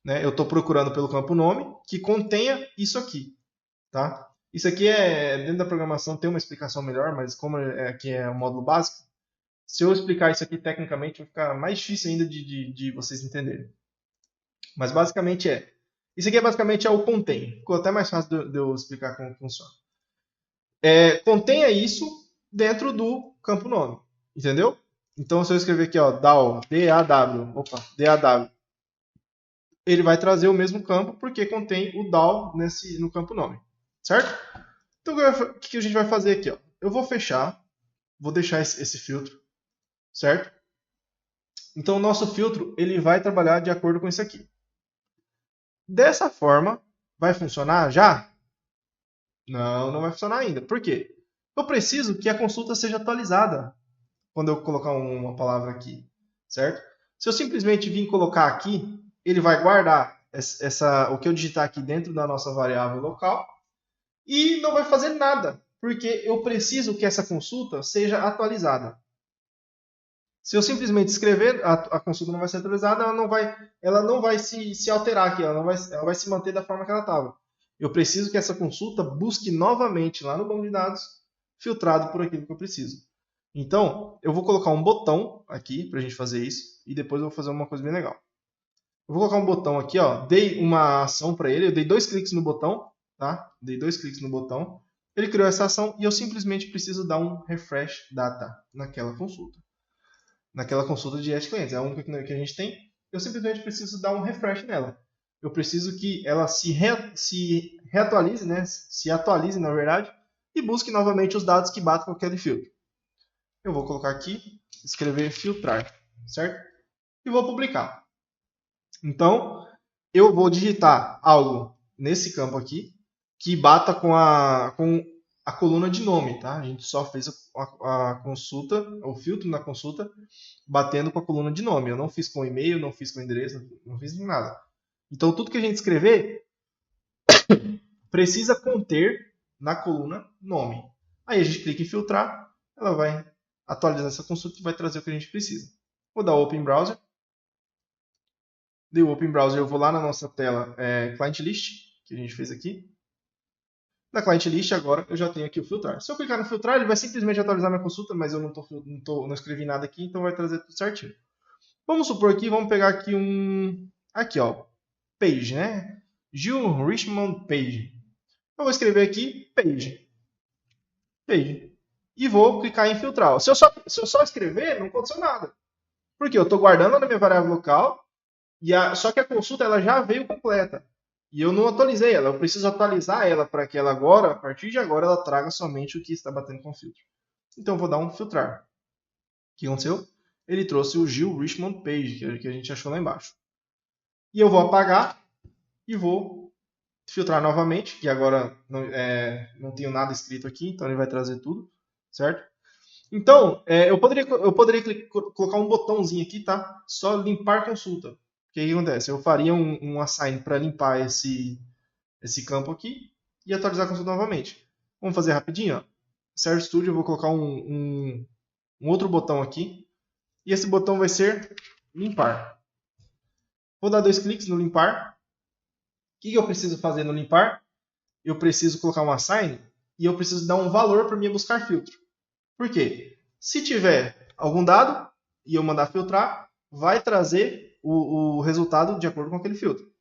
Né? Eu estou procurando pelo campo nome que contenha isso aqui. Tá? Isso aqui dentro da programação tem uma explicação melhor, mas como aqui é um módulo básico, se eu explicar isso aqui tecnicamente vai ficar mais difícil ainda de vocês entenderem. Mas basicamente isso aqui basicamente é o contém. Ficou até mais fácil de eu explicar como funciona. Contenha isso dentro do campo nome. Entendeu? Então se eu escrever aqui, ó, DAW, DAW, ele vai trazer o mesmo campo porque contém o DAW no campo nome. Certo? Então o que a gente vai fazer aqui? Ó? Eu vou fechar, vou deixar esse filtro, certo? Então o nosso filtro ele vai trabalhar de acordo com isso aqui. Dessa forma, vai funcionar já? Não, não vai funcionar ainda. Por quê? Eu preciso que a consulta seja atualizada quando eu colocar uma palavra aqui, certo? Se eu simplesmente vir colocar aqui, ele vai guardar o que eu digitar aqui dentro da nossa variável local e não vai fazer nada, porque eu preciso que essa consulta seja atualizada. Se eu simplesmente escrever, a consulta não vai ser atualizada, ela não vai se alterar aqui, ela vai se manter da forma que ela estava. Eu preciso que essa consulta busque novamente lá no banco de dados, filtrado por aquilo que eu preciso. Então, eu vou colocar um botão aqui para a gente fazer isso, e depois eu vou fazer uma coisa bem legal. Eu vou colocar um botão aqui, ó, dei uma ação para ele, eu dei 2 cliques no botão, tá? Dei 2 cliques no botão, ele criou essa ação e eu simplesmente preciso dar um refresh data naquela consulta de Add Clients. É a única que a gente tem. Eu simplesmente preciso dar um refresh nela. Eu preciso que ela se reatualize, né? Se atualize, na verdade, e busque novamente os dados que batem com aquele filtro. Eu vou colocar aqui, escrever filtrar, certo? E vou publicar. Então, eu vou digitar algo nesse campo aqui que bata com a coluna de nome, tá? A gente só fez a consulta, o filtro na consulta, batendo com a coluna de nome. Eu não fiz com e-mail, não fiz com endereço, não fiz nada. Então, tudo que a gente escrever precisa conter na coluna nome. Aí a gente clica em filtrar, ela vai atualizar essa consulta e vai trazer o que a gente precisa. Vou dar Open Browser. Dei o Open Browser, eu vou lá na nossa tela Client List, que a gente fez aqui. Na Client List, agora eu já tenho aqui o filtrar. Se eu clicar no filtrar, ele vai simplesmente atualizar minha consulta, mas eu não escrevi nada aqui, então vai trazer tudo certinho. Vamos supor aqui, vamos pegar aqui aqui ó, page, né? Gil Richmond Page. Eu vou escrever aqui page. E vou clicar em filtrar. Se eu só escrever, não aconteceu nada. Porque eu estou guardando na minha variável local, só que a consulta ela já veio completa. E eu não atualizei ela. Eu preciso atualizar ela para que ela agora, a partir de agora, ela traga somente o que está batendo com o filtro. Então eu vou dar um filtrar. O que aconteceu? Ele trouxe o Gil Richmond Page, que a gente achou lá embaixo. E eu vou apagar e vou filtrar novamente, que agora não tenho nada escrito aqui, então ele vai trazer tudo, certo? Então, eu poderia colocar um botãozinho aqui, tá? Só limpar consulta. O que acontece? Eu faria um assign para limpar esse campo aqui e atualizar a consulta novamente. Vamos fazer rapidinho, ó. Service Studio, eu vou colocar um outro botão aqui. E esse botão vai ser limpar. Vou dar 2 cliques no limpar. O que eu preciso fazer no limpar? Eu preciso colocar um assign e eu preciso dar um valor para mim buscar filtro. Por quê? Se tiver algum dado e eu mandar filtrar, vai trazer o resultado de acordo com aquele filtro.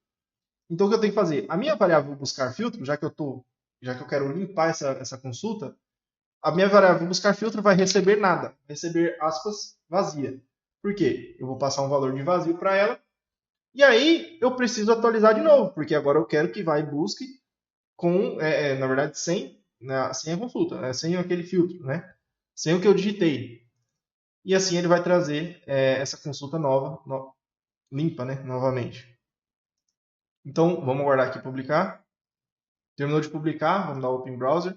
Então o que eu tenho que fazer? A minha variável buscar filtro, já que eu quero limpar essa consulta, a minha variável buscar filtro vai receber nada, vai receber aspas vazia. Por quê? Eu vou passar um valor de vazio para ela e aí eu preciso atualizar de novo, porque agora eu quero que vá e busque na verdade, sem a consulta, sem aquele filtro, né? Sem o que eu digitei. E assim ele vai trazer essa consulta nova, limpa, né? Novamente. Então, vamos aguardar aqui publicar. Terminou de publicar, vamos dar Open Browser.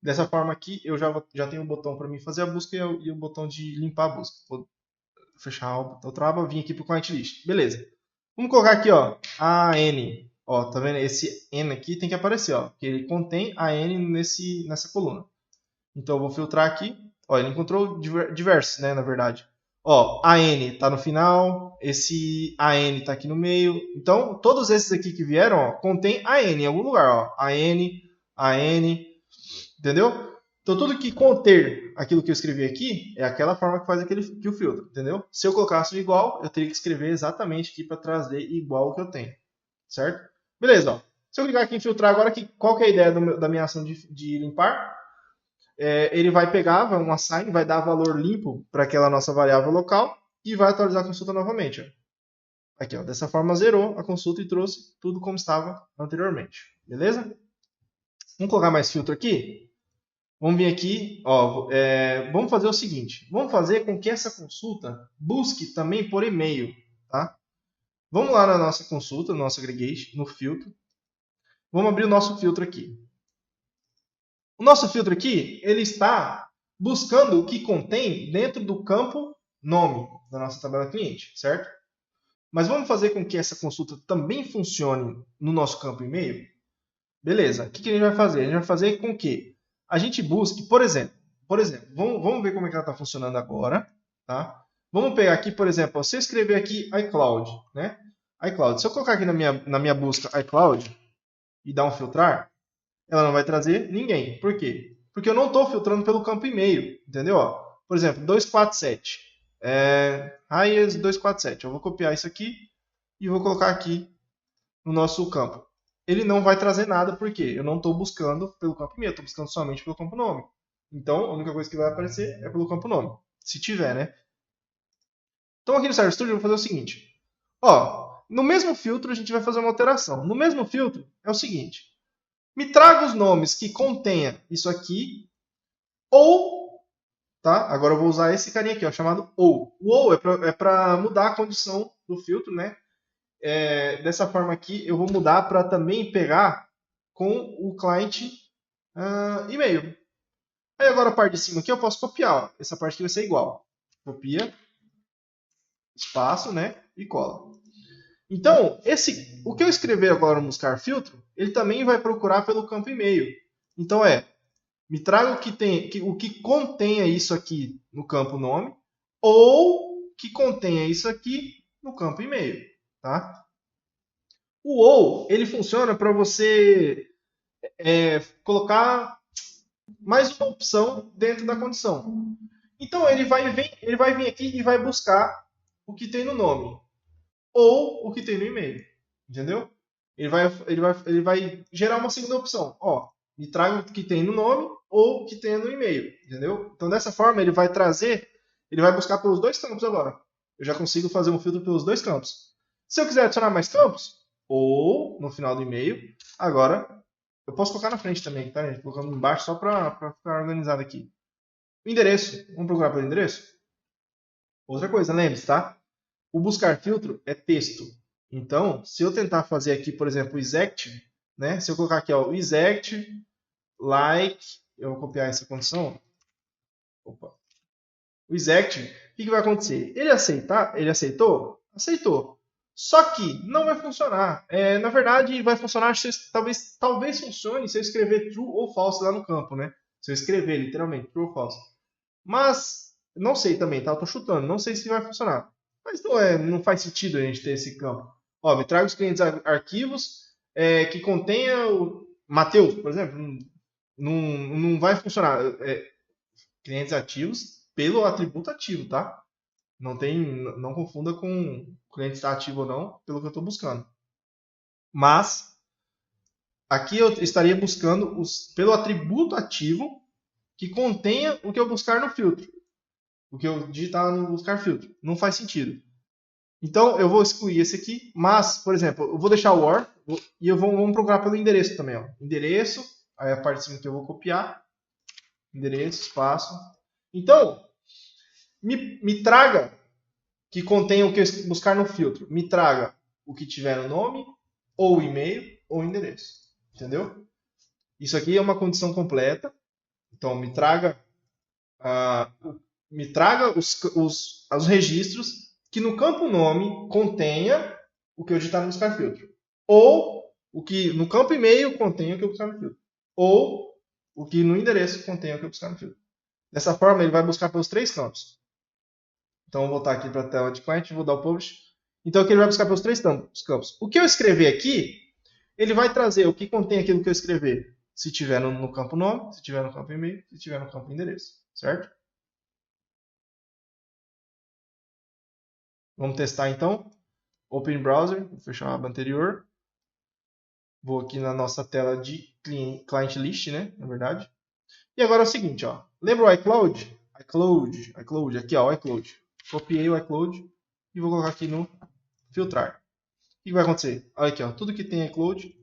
Dessa forma aqui, eu já tenho o botão para mim fazer a busca e o botão de limpar a busca. Vou fechar o botão trava, vim aqui para o Client List. Beleza. Vamos colocar aqui, ó, AN. Ó, tá vendo? Esse N aqui tem que aparecer, ó, porque ele contém AN nessa coluna. Então eu vou filtrar aqui. Ó, ele encontrou diversos, né, na verdade. Ó, AN está no final, esse AN está aqui no meio. Então, todos esses aqui que vieram, ó, contém AN em algum lugar, ó. AN, entendeu? Então, tudo que conter aquilo que eu escrevi aqui é aquela forma que faz que o filtro, entendeu? Se eu colocasse igual, eu teria que escrever exatamente aqui para trazer igual o que eu tenho, certo? Beleza, ó. Se eu clicar aqui em filtrar agora, qual que é a ideia da minha ação de limpar? Ele vai pegar, vai um assign, vai dar valor limpo para aquela nossa variável local e vai atualizar a consulta novamente. Ó. Aqui, ó, dessa forma zerou a consulta e trouxe tudo como estava anteriormente. Beleza? Vamos colocar mais filtro aqui? Vamos vir aqui, ó, vamos fazer o seguinte, vamos fazer com que essa consulta busque também por e-mail, tá? Vamos lá na nossa consulta, no nosso aggregation, no filtro. Vamos abrir o nosso filtro aqui. O nosso filtro aqui, ele está buscando o que contém dentro do campo nome da nossa tabela cliente, certo? Mas vamos fazer com que essa consulta também funcione no nosso campo e-mail? Beleza, o que a gente vai fazer? A gente vai fazer com que a gente busque, por exemplo, vamos ver como é que ela está funcionando agora, tá? Vamos pegar aqui, por exemplo, se eu escrever aqui iCloud, né? iCloud. Se eu colocar aqui na minha busca iCloud e dar um filtrar, ela não vai trazer ninguém. Por quê? Porque eu não estou filtrando pelo campo e-mail, entendeu? Por exemplo, 247. Raias 247. Eu vou copiar isso aqui e vou colocar aqui no nosso campo. Ele não vai trazer nada, porque eu não estou buscando pelo campo e-mail, estou buscando somente pelo campo nome. Então, a única coisa que vai aparecer é pelo campo nome. Se tiver, né? Então, aqui no Service Studio, eu vou fazer o seguinte. Ó, no mesmo filtro, a gente vai fazer uma alteração. No mesmo filtro, é o seguinte. Me traga os nomes que contenha isso aqui, ou, tá? Agora eu vou usar esse carinha aqui, ó, chamado ou. O ou é para mudar a condição do filtro, né? Dessa forma aqui, eu vou mudar para também pegar com o cliente e-mail. Aí agora a parte de cima aqui eu posso copiar, ó. Essa parte aqui vai ser igual. Copia, espaço, né? E cola. Então, o que eu escrever agora no buscar filtro, ele também vai procurar pelo campo e-mail. Então me traga o que contenha isso aqui no campo nome, ou que contenha isso aqui no campo e-mail, tá? O ou, ele funciona para você colocar mais uma opção dentro da condição. Então ele vai vir aqui e vai buscar o que tem no nome ou o que tem no e-mail, entendeu? Ele vai gerar uma segunda opção. Ó, me traga o que tem no nome ou o que tem no e-mail, entendeu? Então dessa forma ele vai buscar pelos dois campos agora. Eu já consigo fazer um filtro pelos dois campos. Se eu quiser adicionar mais campos, ou no final do e-mail, agora eu posso colocar na frente também, tá, gente? Colocando embaixo só para ficar organizado aqui. O endereço, vamos procurar pelo endereço? Outra coisa, lembre-se, tá? O buscar filtro é texto. Então, se eu tentar fazer aqui, por exemplo, o isActive, né? Se eu colocar aqui, ó, o isActive, like, eu vou copiar essa condição. Opa. O isActive, o que vai acontecer? Ele aceitou? Aceitou. Só que não vai funcionar. Na verdade, vai funcionar, talvez funcione se eu escrever true ou false lá no campo, né? Se eu escrever literalmente true ou false. Mas, não sei também, tá? Eu tô chutando, não sei se vai funcionar. Mas não faz sentido a gente ter esse campo. Ó, me traga os clientes arquivos que contenha o Mateus, por exemplo. Não vai funcionar. Clientes ativos pelo atributo ativo, tá? Não confunda com cliente está ativo ou não, pelo que eu estou buscando. Mas, aqui eu estaria buscando pelo atributo ativo que contenha o que eu buscar no filtro. O que eu digitar no buscar filtro. Não faz sentido. Então, eu vou excluir esse aqui, mas, por exemplo, eu vou deixar o OR e vamos procurar pelo endereço também. Ó. Endereço, aí a parte de cima que eu vou copiar. Endereço, espaço. Então, me traga que contém o que eu buscar no filtro. Me traga o que tiver no nome, ou e-mail, ou endereço. Entendeu? Isso aqui é uma condição completa. Então, me traga os registros que no campo nome contenha o que eu digitar no buscar filtro. Ou o que no campo e-mail contenha o que eu buscar no filtro. Ou o que no endereço contenha o que eu buscar no filtro. Dessa forma, ele vai buscar pelos 3 campos. Então, eu vou voltar aqui para a tela de client e vou dar o publish. Então, aqui ele vai buscar pelos 3 campos. O que eu escrever aqui, ele vai trazer o que contém aquilo que eu escrever. Se tiver no campo nome, se tiver no campo e-mail, se tiver no campo endereço. Certo? Vamos testar então. Open Browser, vou fechar a aba anterior. Vou aqui na nossa tela de client list, né? Na verdade. E agora é o seguinte, ó. Lembra o iCloud? iCloud, aqui ó, o iCloud. Copiei o iCloud e vou colocar aqui no filtrar. O que vai acontecer? Olha aqui, ó. Tudo que tem iCloud,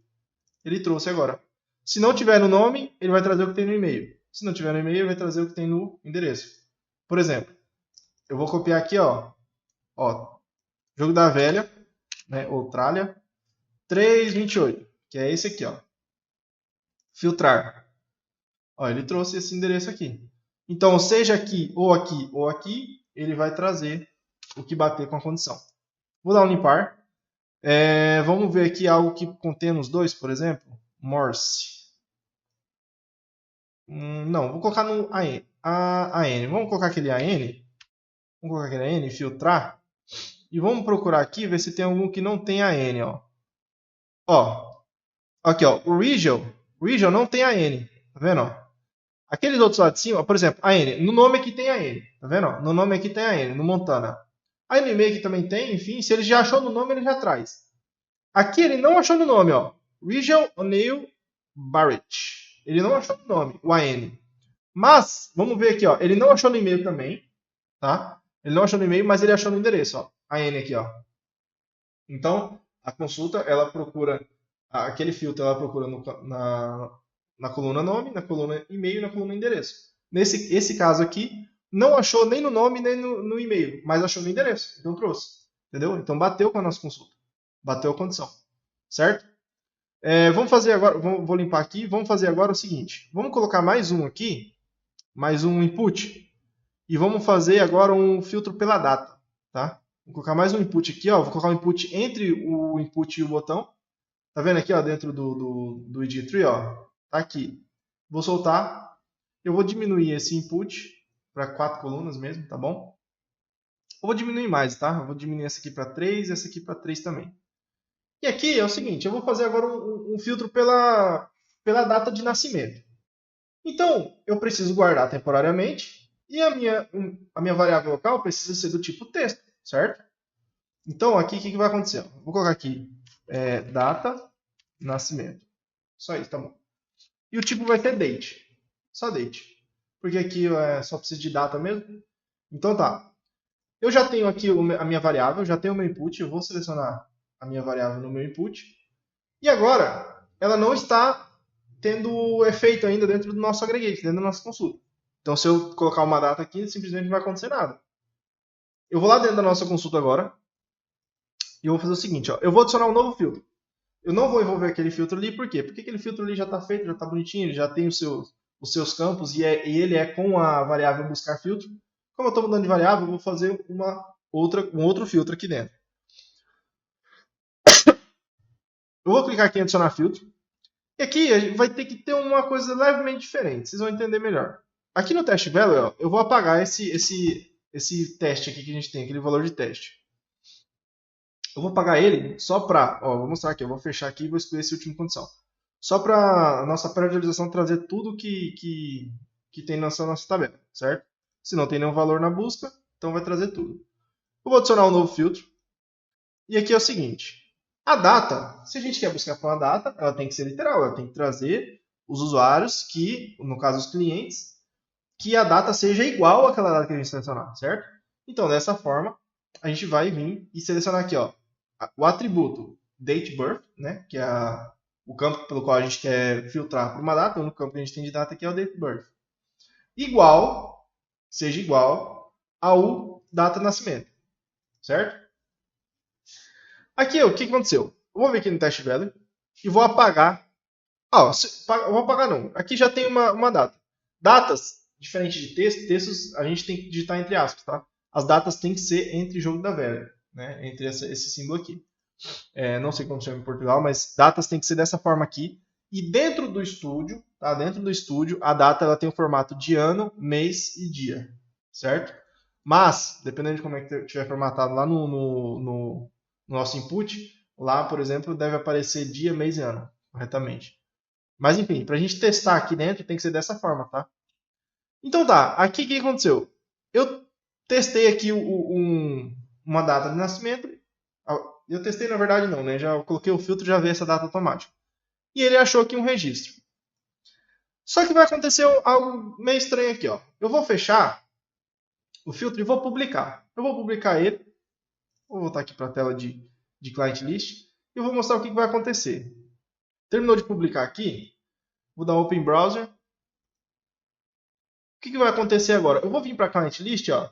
ele trouxe agora. Se não tiver no nome, ele vai trazer o que tem no e-mail. Se não tiver no e-mail, ele vai trazer o que tem no endereço. Por exemplo, eu vou copiar aqui, ó. Jogo da velha, né? Ou tralha. 328, que é esse aqui, ó. Filtrar. Ó, ele trouxe esse endereço aqui. Então, seja aqui, ou aqui, ele vai trazer o que bater com a condição. Vou dar um limpar. Vamos ver aqui algo que contém os dois, por exemplo. Morse. Não, vou colocar no AN. Vamos colocar aquele AN. Vamos colocar aquele AN, filtrar. E vamos procurar aqui, ver se tem algum que não tem AN, ó. Ó, aqui, ó, o region não tem AN. Tá vendo, ó? Aqueles outros lá de cima, por exemplo, AN. No nome aqui tem AN. Tá vendo? No nome aqui tem AN, no Montana. Aí no e-mail aqui também tem, enfim. Se ele já achou no nome, ele já traz. Aqui ele não achou no nome, ó. Region O'Neill Barrett. Ele não achou no nome, o AN. Mas, vamos ver aqui, ó. Ele não achou no e-mail também, tá? Ele não achou no e-mail, mas ele achou no endereço, ó. AN aqui, ó. Então, a consulta, ela procura, aquele filtro, ela procura na coluna nome, na coluna e-mail e na coluna endereço. Esse caso aqui, não achou nem no nome nem no e-mail, mas achou no endereço. Então trouxe. Entendeu? Então bateu com a nossa consulta. Bateu a condição. Certo? Vamos fazer agora, vou limpar aqui. Vamos fazer agora o seguinte. Vamos colocar mais um aqui, mais um input. E vamos fazer agora um filtro pela data. Tá? Vou colocar mais um input aqui. Ó. Vou colocar um input entre o input e o botão. Tá vendo aqui, ó, dentro do id tree, ó? Tá aqui. Vou soltar. Eu vou diminuir esse input para 4 colunas mesmo, tá bom? Eu vou diminuir mais, tá? Eu vou diminuir essa aqui para 3 e essa aqui para 3 também. E aqui é o seguinte, eu vou fazer agora um filtro pela data de nascimento. Então, eu preciso guardar temporariamente e a minha variável local precisa ser do tipo texto, certo? Então, aqui o que vai acontecer? Vou colocar aqui data, nascimento. Só isso, tá bom. E o tipo vai ter date. Só date. Porque aqui só precisa de data mesmo. Então tá. Eu já tenho aqui a minha variável, já tenho o meu input. Eu vou selecionar a minha variável no meu input. E agora, ela não está tendo efeito ainda dentro do nosso aggregate, dentro da nossa consulta. Então, se eu colocar uma data aqui, simplesmente não vai acontecer nada. Eu vou lá dentro da nossa consulta agora. E eu vou fazer o seguinte. Ó, eu vou adicionar um novo filtro. Eu não vou envolver aquele filtro ali, por quê? Porque aquele filtro ali já está feito, já está bonitinho, ele já tem os seus campos e ele é com a variável buscar filtro. Como eu estou mudando de variável, eu vou fazer um outro filtro aqui dentro. Eu vou clicar aqui em adicionar filtro. E aqui a gente vai ter que ter uma coisa levemente diferente, vocês vão entender melhor. Aqui no test value, ó, eu vou apagar esse teste aqui que a gente tem, aquele valor de teste. Eu vou apagar ele só para, vou mostrar aqui, eu vou fechar aqui e vou excluir essa última condição. Só para a nossa periodização trazer tudo que tem nessa nossa tabela, certo? Se não tem nenhum valor na busca, então vai trazer tudo. Eu vou adicionar um novo filtro. E aqui é o seguinte. A data, se a gente quer buscar por uma data, ela tem que ser literal. Ela tem que trazer os usuários que, no caso os clientes, que a data seja igual àquela data que a gente selecionar, certo? Então, dessa forma, a gente vai vir e selecionar aqui, ó, o atributo dateBirth, né, que é o campo pelo qual a gente quer filtrar por uma data. O único campo que a gente tem de data aqui é o dateBirth. Seja igual ao data de nascimento, certo? Aqui, o que aconteceu? Eu vou vir aqui no test value e vou apagar Eu vou apagar não. Aqui já tem uma data. Datas, diferente de textos a gente tem que digitar entre aspas, tá? As datas têm que ser entre jogo da velha, né? Entre esse símbolo aqui. Não sei como chama em Portugal, mas datas tem que ser dessa forma aqui. E dentro do estúdio, tá? Dentro do estúdio, a data ela tem o formato de ano, mês e dia, certo? Mas, dependendo de como é que estiver formatado lá no nosso input, lá, por exemplo, deve aparecer dia, mês e ano, corretamente. Mas enfim, para a gente testar aqui dentro tem que ser dessa forma, tá? Então tá, aqui o que aconteceu? Eu testei aqui uma data de nascimento. Eu testei na verdade não, né? Já coloquei o filtro e já veio essa data automática. E ele achou aqui um registro. Só que vai acontecer algo meio estranho aqui, ó. Eu vou fechar o filtro e vou publicar. Eu vou publicar ele. Vou voltar aqui para a tela de client list e vou mostrar o que vai acontecer. Terminou de publicar aqui, vou dar Open Browser. O que vai acontecer agora? Eu vou vir para a client list, ó.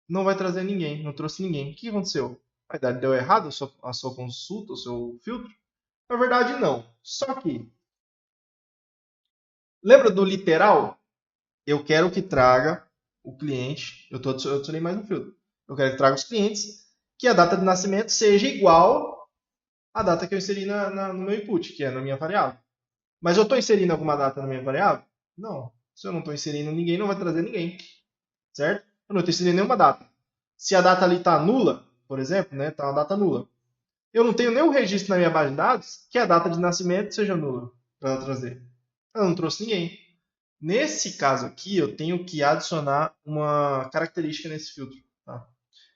Não vai trazer ninguém, não trouxe ninguém. O que aconteceu? A idade deu errado a sua consulta, o seu filtro? Na verdade, não. Só que, lembra do literal? Eu quero que traga o cliente. Eu adicionei mais um filtro. Eu quero que traga os clientes que a data de nascimento seja igual à data que eu inseri no meu input, que é na minha variável. Mas eu estou inserindo alguma data na minha variável? Não. Se eu não estou inserindo ninguém, não vai trazer ninguém. Certo? Eu não estou inserindo nenhuma data. Se a data ali está nula, por exemplo, né, está uma data nula, eu não tenho nenhum registro na minha base de dados que a data de nascimento seja nula para ela trazer. Ela não trouxe ninguém. Nesse caso aqui, eu tenho que adicionar uma característica nesse filtro. Tá?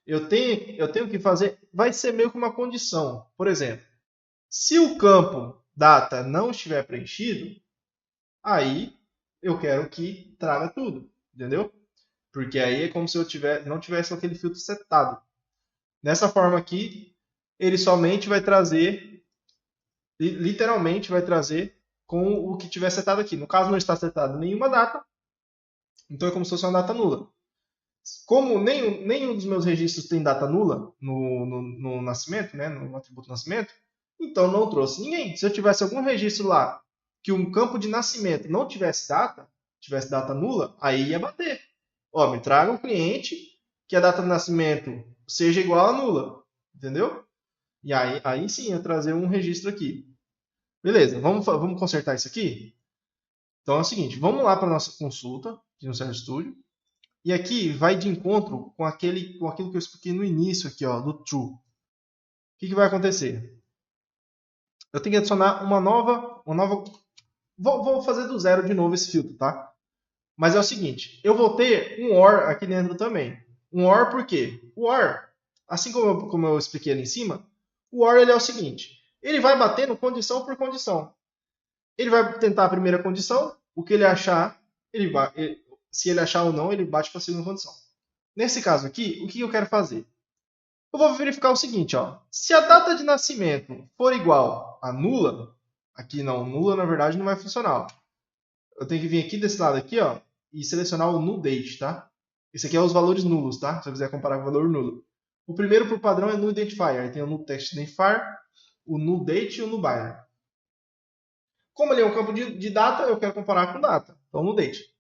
Eu tenho que fazer, vai ser meio que uma condição. Por exemplo, se o campo data não estiver preenchido, aí eu quero que traga tudo, entendeu? Porque aí é como se eu não tivesse aquele filtro setado. Dessa forma aqui, ele somente vai trazer, literalmente vai trazer com o que tiver setado aqui. No caso, não está setado nenhuma data, então é como se fosse uma data nula. Como nenhum dos meus registros tem data nula no nascimento, né, no atributo nascimento, então não trouxe ninguém. Se eu tivesse algum registro lá que um campo de nascimento não tivesse data nula, aí ia bater. Ó, me traga um cliente que a data de nascimento seja igual a nula, entendeu? E aí sim eu trazer um registro aqui. Beleza, vamos consertar isso aqui? Então é o seguinte, vamos lá para a nossa consulta aqui no Server Studio. E aqui vai de encontro com aquilo que eu expliquei no início aqui, ó, do true. O que vai acontecer? Eu tenho que adicionar uma nova. Vou fazer do zero de novo esse filtro, tá? Mas é o seguinte, eu vou ter um OR aqui dentro também. Um OR por quê? O OR, assim como eu expliquei ali em cima, o OR ele é o seguinte, ele vai batendo condição por condição. Ele vai tentar a primeira condição, o que ele achar, se ele achar ou não, ele bate para a segunda condição. Nesse caso aqui, o que eu quero fazer? Eu vou verificar o seguinte, ó. Se a data de nascimento for igual a nula, aqui não, nula na verdade não vai funcionar. Ó. Eu tenho que vir aqui desse lado aqui, ó, e selecionar o null date, tá? Esse aqui é os valores nulos, tá? Se eu quiser comparar com o valor nulo. O primeiro por padrão é null identifier. Aí tem o null text identifier, o null date e o null binary. Como ele é um campo de data, eu quero comparar com data. Então, null date.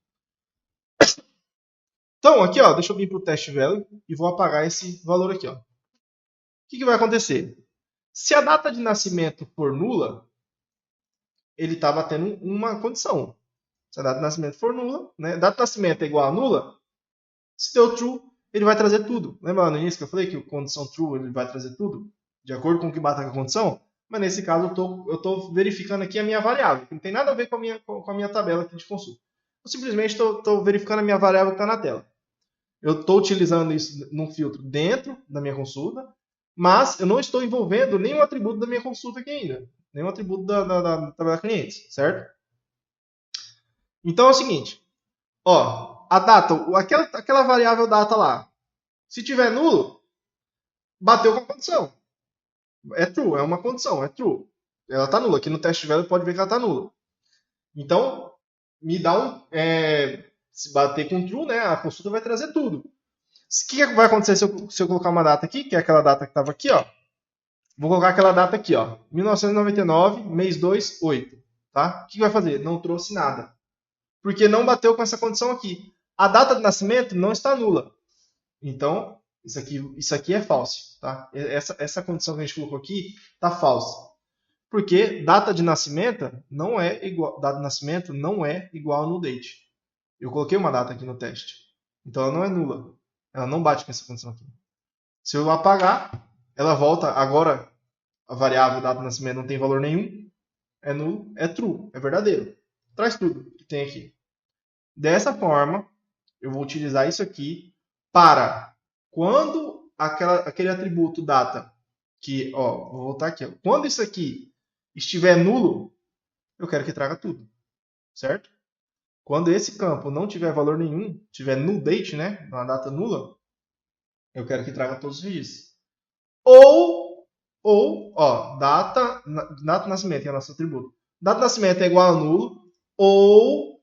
Então, aqui, ó, deixa eu vir para o test value e vou apagar esse valor aqui, ó. O que vai acontecer? Se a data de nascimento for nula, ele está batendo uma condição. Se a data de nascimento for nula, né? Data de nascimento é igual a nula, se deu true, ele vai trazer tudo. Lembra no início que eu falei que a condição true ele vai trazer tudo? De acordo com o que bata com a condição? Mas nesse caso eu estou verificando aqui a minha variável, que não tem nada a ver com a minha tabela aqui de consulta. Eu simplesmente estou verificando a minha variável que está na tela. Eu estou utilizando isso num filtro dentro da minha consulta, mas eu não estou envolvendo nenhum atributo da minha consulta aqui ainda. Nenhum atributo da tabela clientes, certo? Então é o seguinte. Ó, a data, aquela variável data lá. Se tiver nulo, bateu com a condição. É true, é uma condição, é true. Ela está nula. Aqui no teste value pode ver que ela está nula. Então, me dá um... se bater com true, né, a consulta vai trazer tudo. O que vai acontecer se eu colocar uma data aqui, que é aquela data que estava aqui, ó. Vou colocar aquela data aqui, ó. 1999, mês 2, 8. Tá? O que vai fazer? Não trouxe nada. Porque não bateu com essa condição aqui. A data de nascimento não está nula. Então, isso aqui é falso. Tá? Essa condição que a gente colocou aqui está falsa. Porque data de nascimento não é igual no date. Eu coloquei uma data aqui no teste. Então ela não é nula. Ela não bate com essa condição aqui. Se eu apagar, ela volta. Agora a variável data de nascimento não tem valor nenhum. É nulo, é true, é verdadeiro. Traz tudo que tem aqui. Dessa forma, eu vou utilizar isso aqui para quando aquele atributo data que, ó, vou voltar aqui, ó, quando isso aqui estiver nulo, eu quero que traga tudo, certo? Quando esse campo não tiver valor nenhum, tiver null date, né, uma data nula, eu quero que traga todos os registros. Ó, data de nascimento, que é o nosso atributo. Data de nascimento é igual a nulo, ou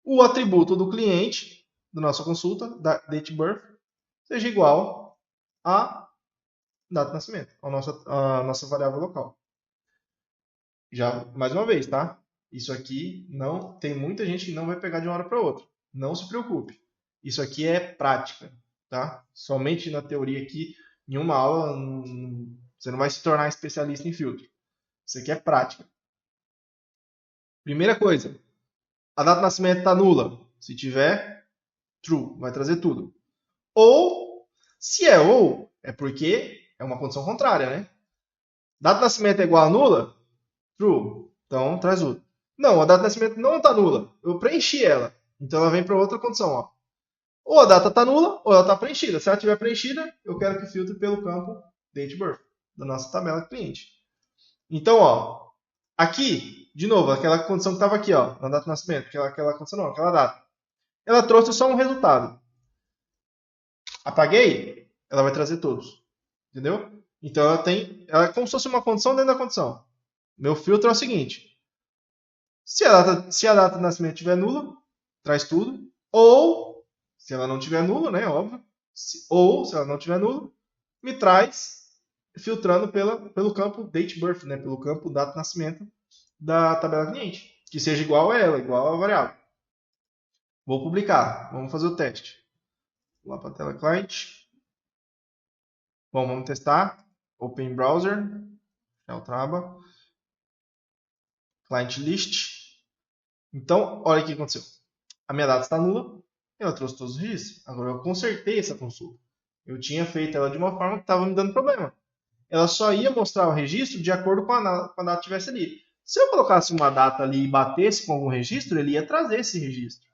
o atributo do cliente, da nossa consulta, da date birth, seja igual a data de nascimento, a nossa variável local. Já, mais uma vez, tá? Isso aqui não tem muita gente que não vai pegar de uma hora para outra. Não se preocupe. Isso aqui é prática, tá? Somente na teoria aqui, em uma aula, você não vai se tornar especialista em filtro. Isso aqui é prática. Primeira coisa, a data de nascimento está nula. Se tiver, true, vai trazer tudo. Ou, se é ou, é porque é uma condição contrária, né? Data de nascimento é igual a nula? True. Então, traz tudo. Não, a data de nascimento não está nula. Eu preenchi ela. Então, ela vem para outra condição. Ó. Ou a data está nula, ou ela está preenchida. Se ela estiver preenchida, eu quero que filtre pelo campo date birth, da nossa tabela cliente. Então, ó, aqui, de novo, aquela condição que estava aqui, ó, na data de nascimento, aquela condição não, aquela data. Ela trouxe só um resultado. Apaguei, ela vai trazer todos. Entendeu? Então, ela é como se fosse uma condição dentro da condição. Meu filtro é o seguinte. Se a data de nascimento estiver nula, traz tudo. Ou, se ela não estiver nula, né, óbvio. Ou, se ela não estiver nula, me traz filtrando pelo campo date birth, né, pelo campo data de nascimento da tabela cliente. Que seja igual a ela, igual a variável. Vou publicar. Vamos fazer o teste. Vou lá para a tela client. Bom, vamos testar. Open Browser. Traba. Client List. Então, olha o que aconteceu. A minha data está nula, ela trouxe todos os registros. Agora eu consertei essa consulta. Eu tinha feito ela de uma forma que estava me dando problema. Ela só ia mostrar o registro de acordo com a data que estivesse ali. Se eu colocasse uma data ali e batesse com algum registro, ele ia trazer esse registro.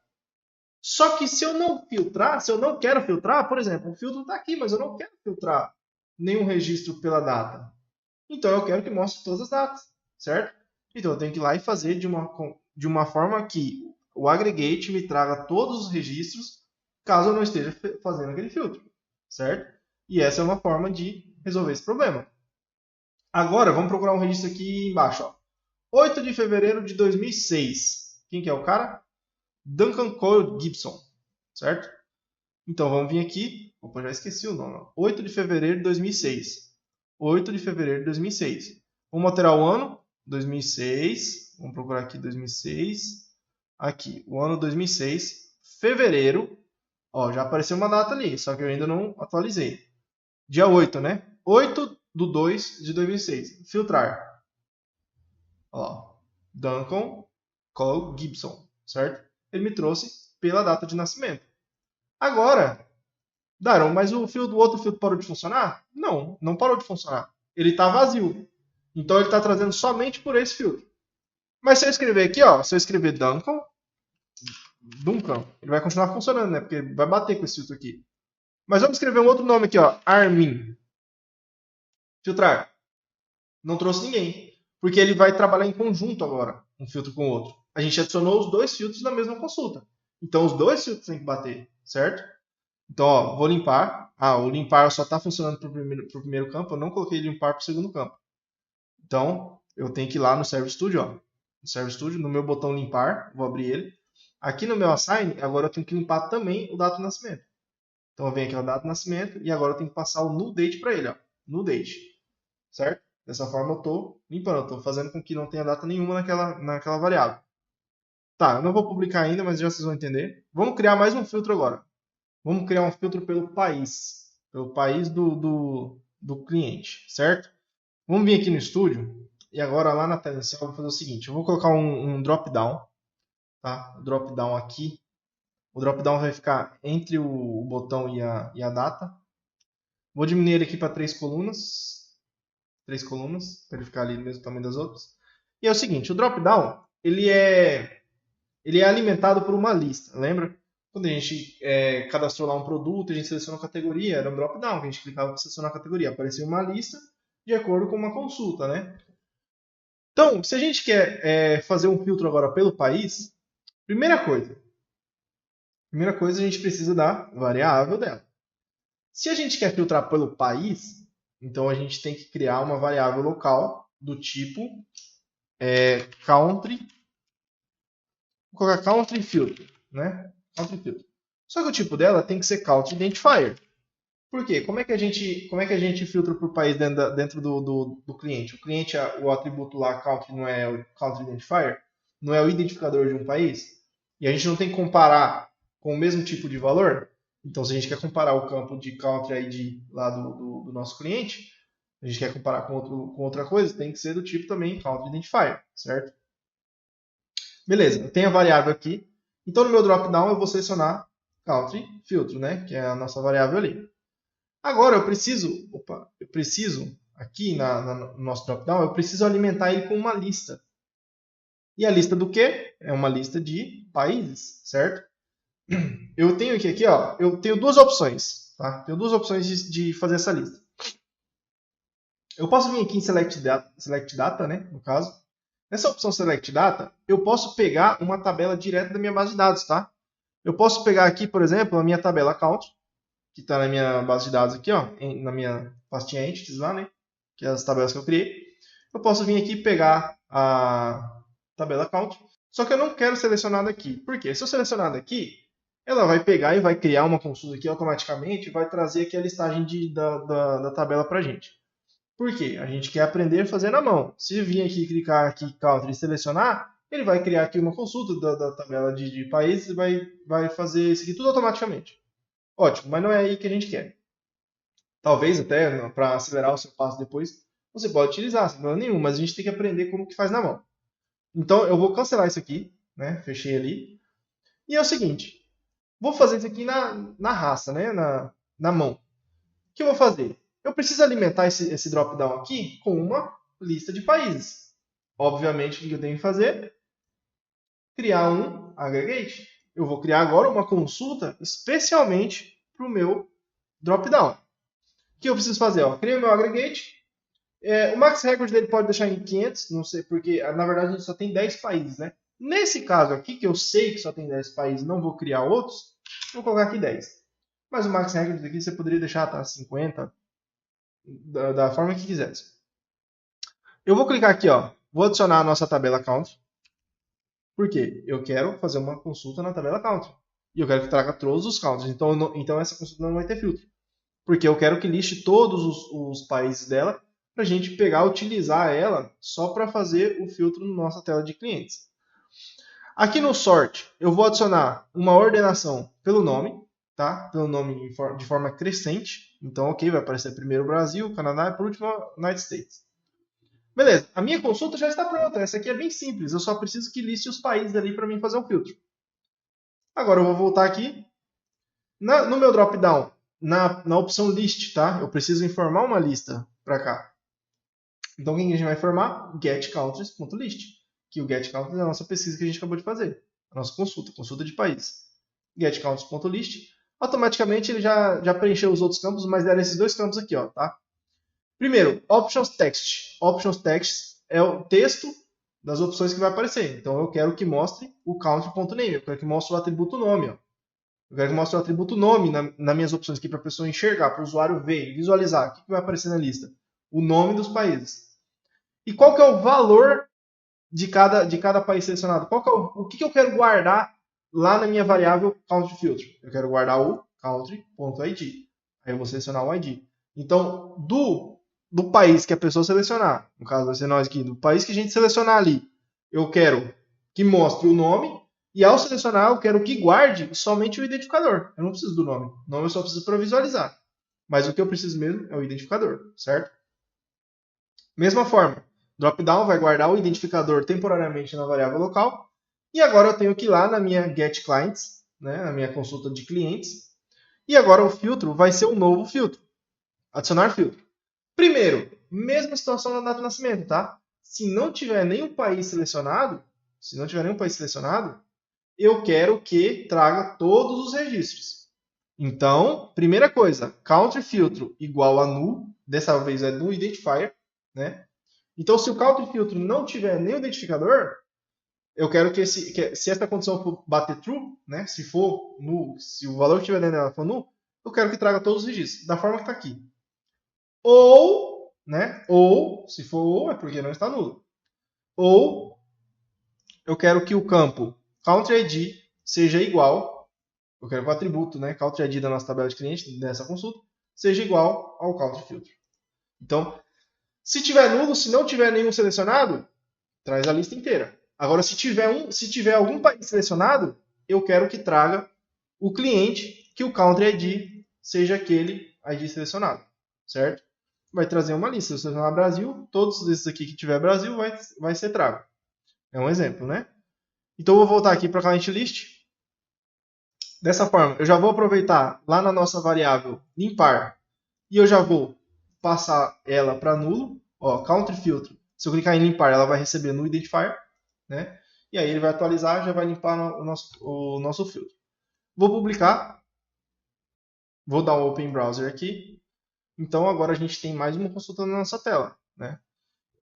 Só que se eu não filtrar, se eu não quero filtrar, por exemplo, o filtro está aqui, mas eu não quero filtrar nenhum registro pela data. Então eu quero que mostre todas as datas, certo? Então eu tenho que ir lá e fazer de uma forma que o aggregate me traga todos os registros, caso eu não esteja fazendo aquele filtro, certo? E essa é uma forma de resolver esse problema. Agora, vamos procurar um registro aqui embaixo. Ó. 8 de fevereiro de 2006. Quem que é o cara? Duncan Cole Gibson, certo? Então, vamos vir aqui. Opa, já esqueci o nome. Ó. 8 de fevereiro de 2006. 8 de fevereiro de 2006. Vamos alterar o ano. 2006. Vamos procurar aqui 2006. Aqui, o ano 2006. Fevereiro. Ó, já apareceu uma data ali, só que eu ainda não atualizei. Dia 8, né? 8 de 2 de 2006. Filtrar. Ó, Duncan Cole Gibson, certo? Ele me trouxe pela data de nascimento. Agora, Daron, mas o outro filtro parou de funcionar? Não, não parou de funcionar. Ele está vazio. Então ele está trazendo somente por esse filtro. Mas se eu escrever aqui, ó, se eu escrever Duncan, ele vai continuar funcionando, né? Porque vai bater com esse filtro aqui. Mas vamos escrever um outro nome aqui, ó, Armin. Filtrar. Não trouxe ninguém. Porque ele vai trabalhar em conjunto agora, um filtro com o outro. A gente adicionou os dois filtros na mesma consulta. Então os dois filtros têm que bater, certo? Então, ó, vou limpar. Ah, o limpar só está funcionando para o primeiro campo. Eu não coloquei limpar para o segundo campo. Então, eu tenho que ir lá no Service Studio. Ó. No Service Studio, no meu botão limpar, vou abrir ele. Aqui no meu Assign, agora eu tenho que limpar também o data de nascimento. Então eu venho aqui a data de nascimento e agora eu tenho que passar o null date para ele, ó. Null date, certo? Dessa forma eu estou limpando, eu estou fazendo com que não tenha data nenhuma naquela variável. Tá, eu não vou publicar ainda, mas já vocês vão entender. Vamos criar mais um filtro agora. Vamos criar um filtro pelo país do cliente, certo? Vamos vir aqui no estúdio e agora lá na tela inicial eu vou fazer o seguinte, eu vou colocar um drop-down, tá? O drop-down aqui. O drop-down vai ficar entre o botão e a data. Vou diminuir ele aqui para 3 colunas. 3 colunas, para ele ficar ali do mesmo tamanho das outras. E é o seguinte, o drop-down, ele é alimentado por uma lista, lembra? Quando a gente cadastrou lá um produto, a gente selecionou a categoria, era um drop-down, que a gente clicava para selecionar a categoria. Aparecia uma lista de acordo com uma consulta, né? Então, se a gente quer fazer um filtro agora pelo país, primeira coisa a gente precisa da variável dela. Se a gente quer filtrar pelo país, então a gente tem que criar uma variável local do tipo country. Vou colocar country filter, né? Country filter. Só que o tipo dela tem que ser country identifier. Por quê? Como é que a gente filtra por país dentro do cliente? O cliente, o atributo lá, country, não é o country identifier? Não é o identificador de um país? E a gente não tem que comparar com o mesmo tipo de valor? Então, se a gente quer comparar o campo de country ID lá do nosso cliente, a gente quer comparar com outra coisa, tem que ser do tipo também country identifier, certo? Beleza, eu tenho a variável aqui. Então, no meu dropdown, eu vou selecionar country filtro, né? Que é a nossa variável ali. Agora, eu preciso aqui no nosso dropdown, eu preciso alimentar ele com uma lista. E a lista do quê? É uma lista de países, certo? Eu tenho aqui, ó, eu tenho duas opções, tá? Tenho duas opções de fazer essa lista. Eu posso vir aqui em Select Data, né, no caso. Nessa opção Select Data, eu posso pegar uma tabela direta da minha base de dados, tá? Eu posso pegar aqui, por exemplo, a minha tabela Count, que está na minha base de dados aqui, ó, na minha pastinha Entities lá, né, que é as tabelas que eu criei. Eu posso vir aqui e pegar a tabela Count, só que eu não quero selecionar daqui. Por quê? Se eu selecionar daqui, ela vai pegar e vai criar uma consulta aqui automaticamente e vai trazer aqui a listagem da tabela para a gente. Por quê? A gente quer aprender a fazer na mão. Se vir aqui, clicar aqui, Country e selecionar, ele vai criar aqui uma consulta da tabela de países e vai fazer isso aqui tudo automaticamente. Ótimo, mas não é aí que a gente quer. Talvez até, para acelerar o seu passo depois, você pode utilizar, sem problema nenhum, mas a gente tem que aprender como que faz na mão. Então, eu vou cancelar isso aqui, né? Fechei ali. E é o seguinte, vou fazer isso aqui na raça, né? Na mão. O que eu vou fazer? Eu preciso alimentar esse drop-down aqui com uma lista de países. Obviamente, o que eu tenho que fazer? Criar um aggregate. Eu vou criar agora uma consulta especialmente para o meu drop-down. O que eu preciso fazer? Criei o meu aggregate. O max record dele pode deixar em 500, não sei, porque na verdade a gente só tem 10 países, né? Nesse caso aqui, que eu sei que só tem 10 países, não vou criar outros, vou colocar aqui 10. Mas o max record aqui você poderia deixar 50, da forma que quisesse. Eu vou clicar aqui, ó, vou adicionar a nossa tabela count. Por quê? Eu quero fazer uma consulta na tabela count. E eu quero que traga todos os counts. Então essa consulta não vai ter filtro. Porque eu quero que liste todos os países dela para a gente pegar, utilizar ela só para fazer o filtro na nossa tela de clientes. Aqui no sort, eu vou adicionar uma ordenação pelo nome, tá? Pelo nome de forma crescente. Então, ok, vai aparecer primeiro o Brasil, Canadá e por último United States. Beleza, a minha consulta já está pronta. Essa aqui é bem simples, eu só preciso que liste os países ali para mim fazer um filtro. Agora eu vou voltar aqui. No meu drop-down, na opção list, tá? Eu preciso informar uma lista para cá. Então, o que a gente vai informar? getCountries.list. Que o getCountries é a nossa pesquisa que a gente acabou de fazer. A nossa consulta de país. getCountries.list. Automaticamente ele já preencheu os outros campos, mas eram esses dois campos aqui, ó, tá? Primeiro, Options Text. Options Text é o texto das opções que vai aparecer. Então, eu quero que mostre o country.name. Eu quero que mostre o atributo nome, ó. Eu quero que mostre o atributo nome nas minhas opções aqui para a pessoa enxergar, para o usuário ver e visualizar. O que vai aparecer na lista? O nome dos países. E qual que é o valor de cada país selecionado? O que eu quero guardar lá na minha variável country filter? Eu quero guardar o country.id. Aí eu vou selecionar o ID. Então, do país que a pessoa selecionar, no caso vai ser nós aqui, do país que a gente selecionar ali, eu quero que mostre o nome, e ao selecionar eu quero que guarde somente o identificador. Eu não preciso do nome. O nome eu só preciso para visualizar. Mas o que eu preciso mesmo é o identificador, certo? Mesma forma, dropdown vai guardar o identificador temporariamente na variável local. E agora eu tenho que ir lá na minha getClients, né, na minha consulta de clientes. E agora o filtro vai ser um novo filtro. Adicionar filtro. Primeiro, mesma situação na data de nascimento, tá? Se não tiver nenhum país selecionado, eu quero que traga todos os registros. Então, primeira coisa, country filtro igual a null, dessa vez é no identifier, né? Então, se o country filtro não tiver nenhum identificador, eu quero que se essa condição for bater true, né? Se for null, se o valor que estiver dentro dela for null, eu quero que traga todos os registros, da forma que está aqui. Ou, né? Ou, se for ou, é porque não está nulo. Ou, eu quero que o campo countryID seja igual, eu quero que o atributo, né, countryID da nossa tabela de cliente, dessa consulta, seja igual ao country filtro. Então, se tiver nulo, se não tiver nenhum selecionado, traz a lista inteira. Agora, se tiver algum país selecionado, eu quero que traga o cliente, que o countryID seja aquele ID selecionado, certo? Vai trazer uma lista. Se eu selecionar Brasil, todos esses aqui que tiver Brasil vai ser trago. É um exemplo, né? Então eu vou voltar aqui para a client list. Dessa forma, eu já vou aproveitar lá na nossa variável limpar e eu já vou passar ela para nulo. Ó, country filtro. Se eu clicar em limpar, ela vai receber no identifier, né? E aí ele vai atualizar, já vai limpar o nosso filtro. Vou publicar. Vou dar um Open Browser aqui. Então agora a gente tem mais uma consulta na nossa tela, né?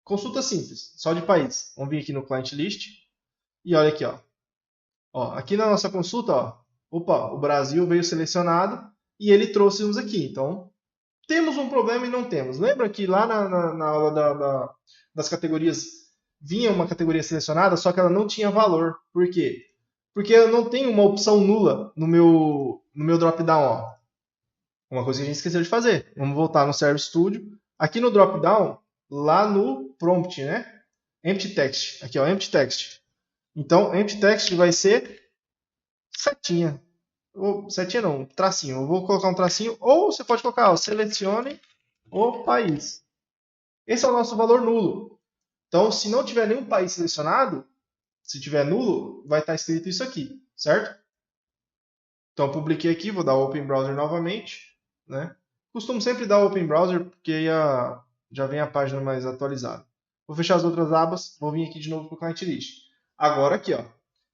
Consulta simples, só de país. Vamos vir aqui no Client List e olha aqui, ó. Aqui na nossa consulta, ó, opa, o Brasil veio selecionado e ele trouxe-nos aqui. Então, temos um problema e não temos. Lembra que lá na aula das categorias vinha uma categoria selecionada, só que ela não tinha valor. Por quê? Porque eu não tenho uma opção nula no meu drop-down. Uma coisa que a gente esqueceu de fazer. Vamos voltar no Service Studio. Aqui no drop-down, lá no prompt, né? Empty text. Aqui, ó, empty text. Então, empty text vai ser setinha. Ou, setinha não, tracinho. Eu vou colocar um tracinho. Ou você pode colocar, ó, selecione o país. Esse é o nosso valor nulo. Então, se não tiver nenhum país selecionado, se tiver nulo, vai estar escrito isso aqui, certo? Então, publiquei aqui, vou dar o Open Browser novamente, né? Costumo sempre dar o Open Browser porque aí já vem a página mais atualizada. Vou fechar as outras abas, vou vir aqui de novo para o Client List. Agora aqui, ó,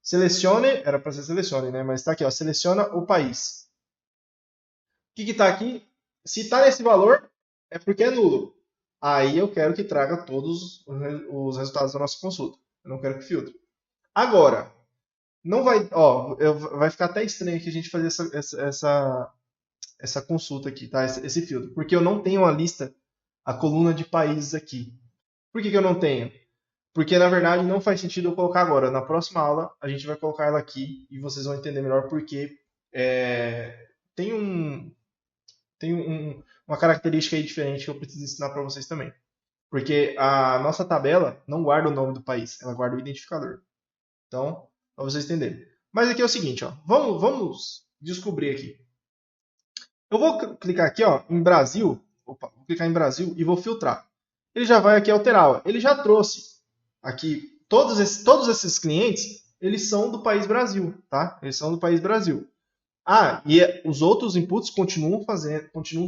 selecione, era para ser selecione, né? Mas está aqui, ó, seleciona o país. O que está aqui? Se está nesse valor, é porque é nulo. Aí eu quero que traga todos os resultados da nossa consulta. Eu não quero que filtre. Agora, não vai, vai ficar até estranho aqui a gente fazer essa consulta aqui, tá? Esse filtro, porque eu não tenho a lista, a coluna de países aqui. Por que eu não tenho? Porque na verdade não faz sentido eu colocar agora. Na próxima aula a gente vai colocar ela aqui e vocês vão entender melhor porque tem uma característica aí diferente que eu preciso ensinar para vocês também. Porque a nossa tabela não guarda o nome do país, ela guarda o identificador. Então, para vocês entenderem. Mas aqui é o seguinte, ó, vamos descobrir aqui. Eu vou clicar aqui, ó, em Brasil. Opa, vou clicar em Brasil e vou filtrar. Ele já vai aqui alterar. Ó. Ele já trouxe aqui todos esses clientes. Eles são do país Brasil, tá? Eles são do país Brasil. Os outros inputs continuam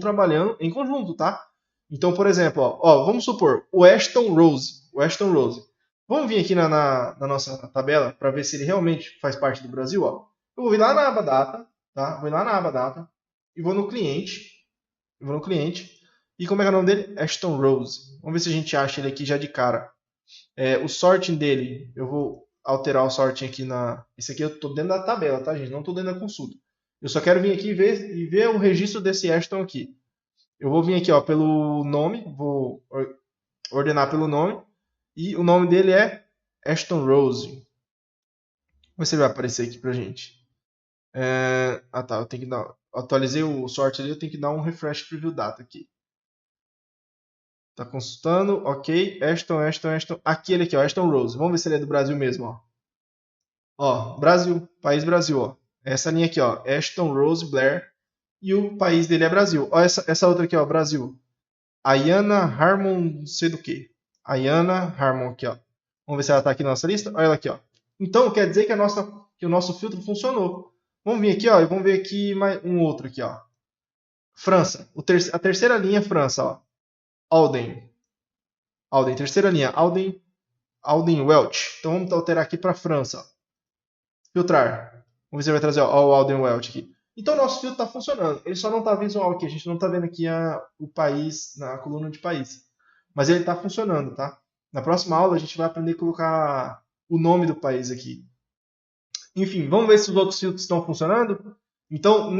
trabalhando em conjunto, tá? Então, por exemplo, ó, vamos supor o Ashton Rose. Vamos vir aqui na nossa tabela para ver se ele realmente faz parte do Brasil, ó. Eu vou vir lá na aba data, tá? Vou ir lá na aba data e vou no cliente. E como é que é o nome dele? Ashton Rose. Vamos ver se a gente acha ele aqui já de cara. O sorting dele, eu vou alterar o sorting aqui esse aqui eu estou dentro da tabela, tá, gente? Não estou dentro da consulta. Eu só quero vir aqui e ver o registro desse Ashton aqui. Eu vou vir aqui, ó, pelo nome, vou ordenar pelo nome. E o nome dele é Ashton Rose. Vamos ver se ele vai aparecer aqui pra gente. Tá, eu tenho que dar... atualizei o sort ali, eu tenho que dar um refresh preview data aqui. Tá consultando, ok. Ashton. Aqui ele aqui, ó, Ashton Rose. Vamos ver se ele é do Brasil mesmo, ó. Ó, Brasil, país Brasil, ó. Essa linha aqui, ó, Ashton Rose Blair. E o país dele é Brasil. Ó, essa outra aqui, ó, Brasil. Ayana Harmon, não sei do que. Ayana Harmon aqui, ó. Vamos ver se ela tá aqui na nossa lista. Olha ela aqui, ó. Então, quer dizer que o nosso filtro funcionou. Vamos vir aqui, ó, e vamos ver aqui mais um outro aqui, ó. França. A terceira linha, França, ó. Alden, terceira linha, Alden Welch. Então vamos alterar aqui para França. Filtrar. Vamos ver se vai trazer ó, o Alden Welch aqui. Então o nosso filtro está funcionando. Ele só não está visual aqui. A gente não está vendo aqui o país na coluna de país. Mas ele está funcionando, tá? Na próxima aula a gente vai aprender a colocar o nome do país aqui. Enfim, vamos ver se os outros filtros estão funcionando. Então,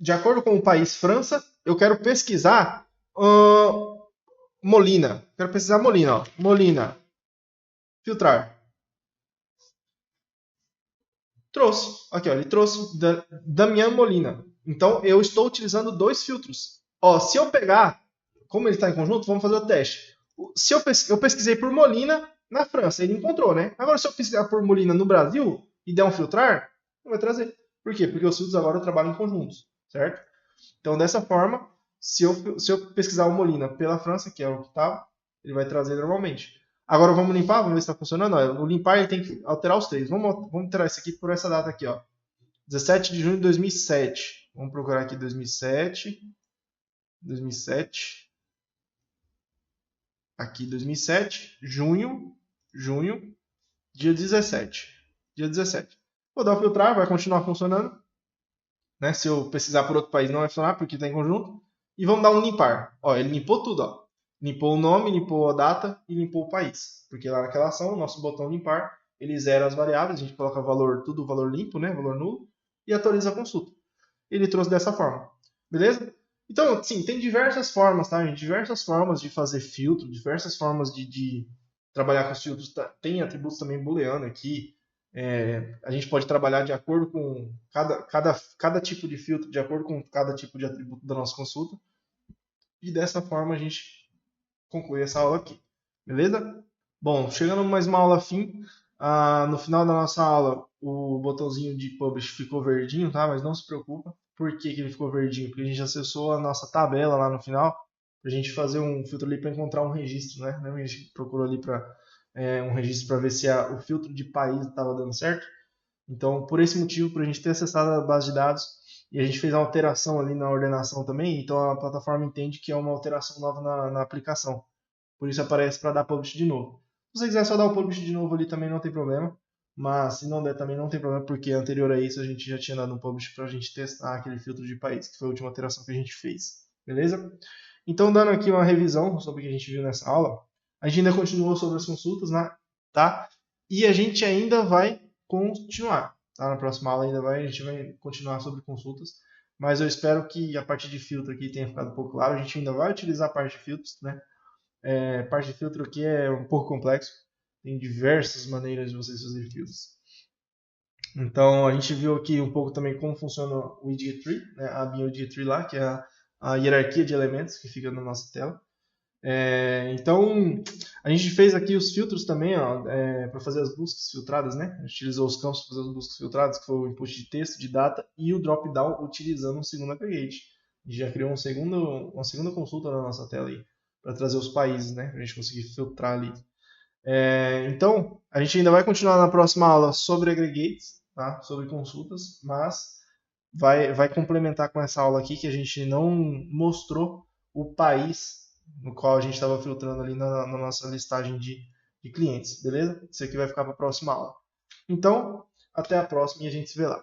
de acordo com o país França, eu quero pesquisar Molina. Quero pesquisar Molina, ó. Molina. Filtrar. Trouxe. Aqui, ó. Ele trouxe Damian Molina. Então, eu estou utilizando dois filtros. Ó, se eu pegar, como ele está em conjunto, vamos fazer o teste. Se eu pesquisei por Molina na França, ele encontrou, né? Agora, se eu pesquisar por Molina no Brasil e der um filtrar, não vai trazer. Por quê? Porque os filtros agora trabalham em conjuntos, certo? Então, dessa forma, se eu pesquisar o Molina pela França, que é o que estava, ele vai trazer normalmente. Agora vamos limpar, vamos ver se está funcionando. Ó, o limpar ele tem que alterar os três. Vamos alterar isso aqui por essa data aqui, ó. 17 de junho de 2007. Vamos procurar aqui 2007. 2007. Aqui 2007. Junho. Dia 17. Dia 17. Vou dar o filtrar, vai continuar funcionando. Né? Se eu pesquisar por outro país não vai funcionar porque está em conjunto. E vamos dar um limpar. Ó, ele limpou tudo, ó. Limpou o nome, limpou a data e limpou o país. Porque lá naquela ação, o nosso botão limpar, ele zera as variáveis, a gente coloca tudo valor limpo, né? Valor nulo, e atualiza a consulta. Ele trouxe dessa forma. Beleza? Então, sim, tem diversas formas, tá, gente? Diversas formas de fazer filtro, diversas formas de trabalhar com os filtros. Tem atributos também booleano aqui. A gente pode trabalhar de acordo com cada tipo de filtro, de acordo com cada tipo de atributo da nossa consulta. E dessa forma a gente concluir essa aula aqui. Beleza? Bom, chegando mais uma aula fim. No final da nossa aula, o botãozinho de Publish ficou verdinho, tá? Mas não se preocupa. Por que ele ficou verdinho? Porque a gente acessou a nossa tabela lá no final, para a gente fazer um filtro ali para encontrar um registro, né? A gente procurou ali para um registro para ver se o filtro de país estava dando certo. Então, por esse motivo, para a gente ter acessado a base de dados, e a gente fez uma alteração ali na ordenação também, então a plataforma entende que é uma alteração nova na aplicação. Por isso aparece para dar publish de novo. Se você quiser só dar o publish de novo ali também não tem problema, mas se não der também não tem problema, porque anterior a isso a gente já tinha dado um publish para a gente testar aquele filtro de país, que foi a última alteração que a gente fez. Beleza? Então, dando aqui uma revisão sobre o que a gente viu nessa aula, a gente ainda continuou sobre as consultas, né? Tá? E a gente ainda vai continuar. Tá? Na próxima aula a gente vai continuar sobre consultas, mas eu espero que a parte de filtro aqui tenha ficado um pouco claro. A gente ainda vai utilizar a parte de filtros, né? Parte de filtro aqui é um pouco complexo, tem diversas maneiras de vocês fazerem filtros. Então a gente viu aqui um pouco também como funciona o widget tree, né? A widget tree lá, que é a hierarquia de elementos que fica na nossa tela. Então, a gente fez aqui os filtros também, para fazer as buscas filtradas, né? A gente utilizou os campos para fazer as buscas filtradas, que foi o input de texto, de data e o drop-down utilizando um segundo aggregate. A gente já criou uma segunda consulta na nossa tela aí, para trazer os países, né? Para a gente conseguir filtrar ali. Então, a gente ainda vai continuar na próxima aula sobre aggregates, tá? Sobre consultas, mas vai complementar com essa aula aqui que a gente não mostrou o país no qual a gente estava filtrando ali na nossa listagem de clientes, beleza? Isso aqui vai ficar para a próxima aula. Então, até a próxima e a gente se vê lá.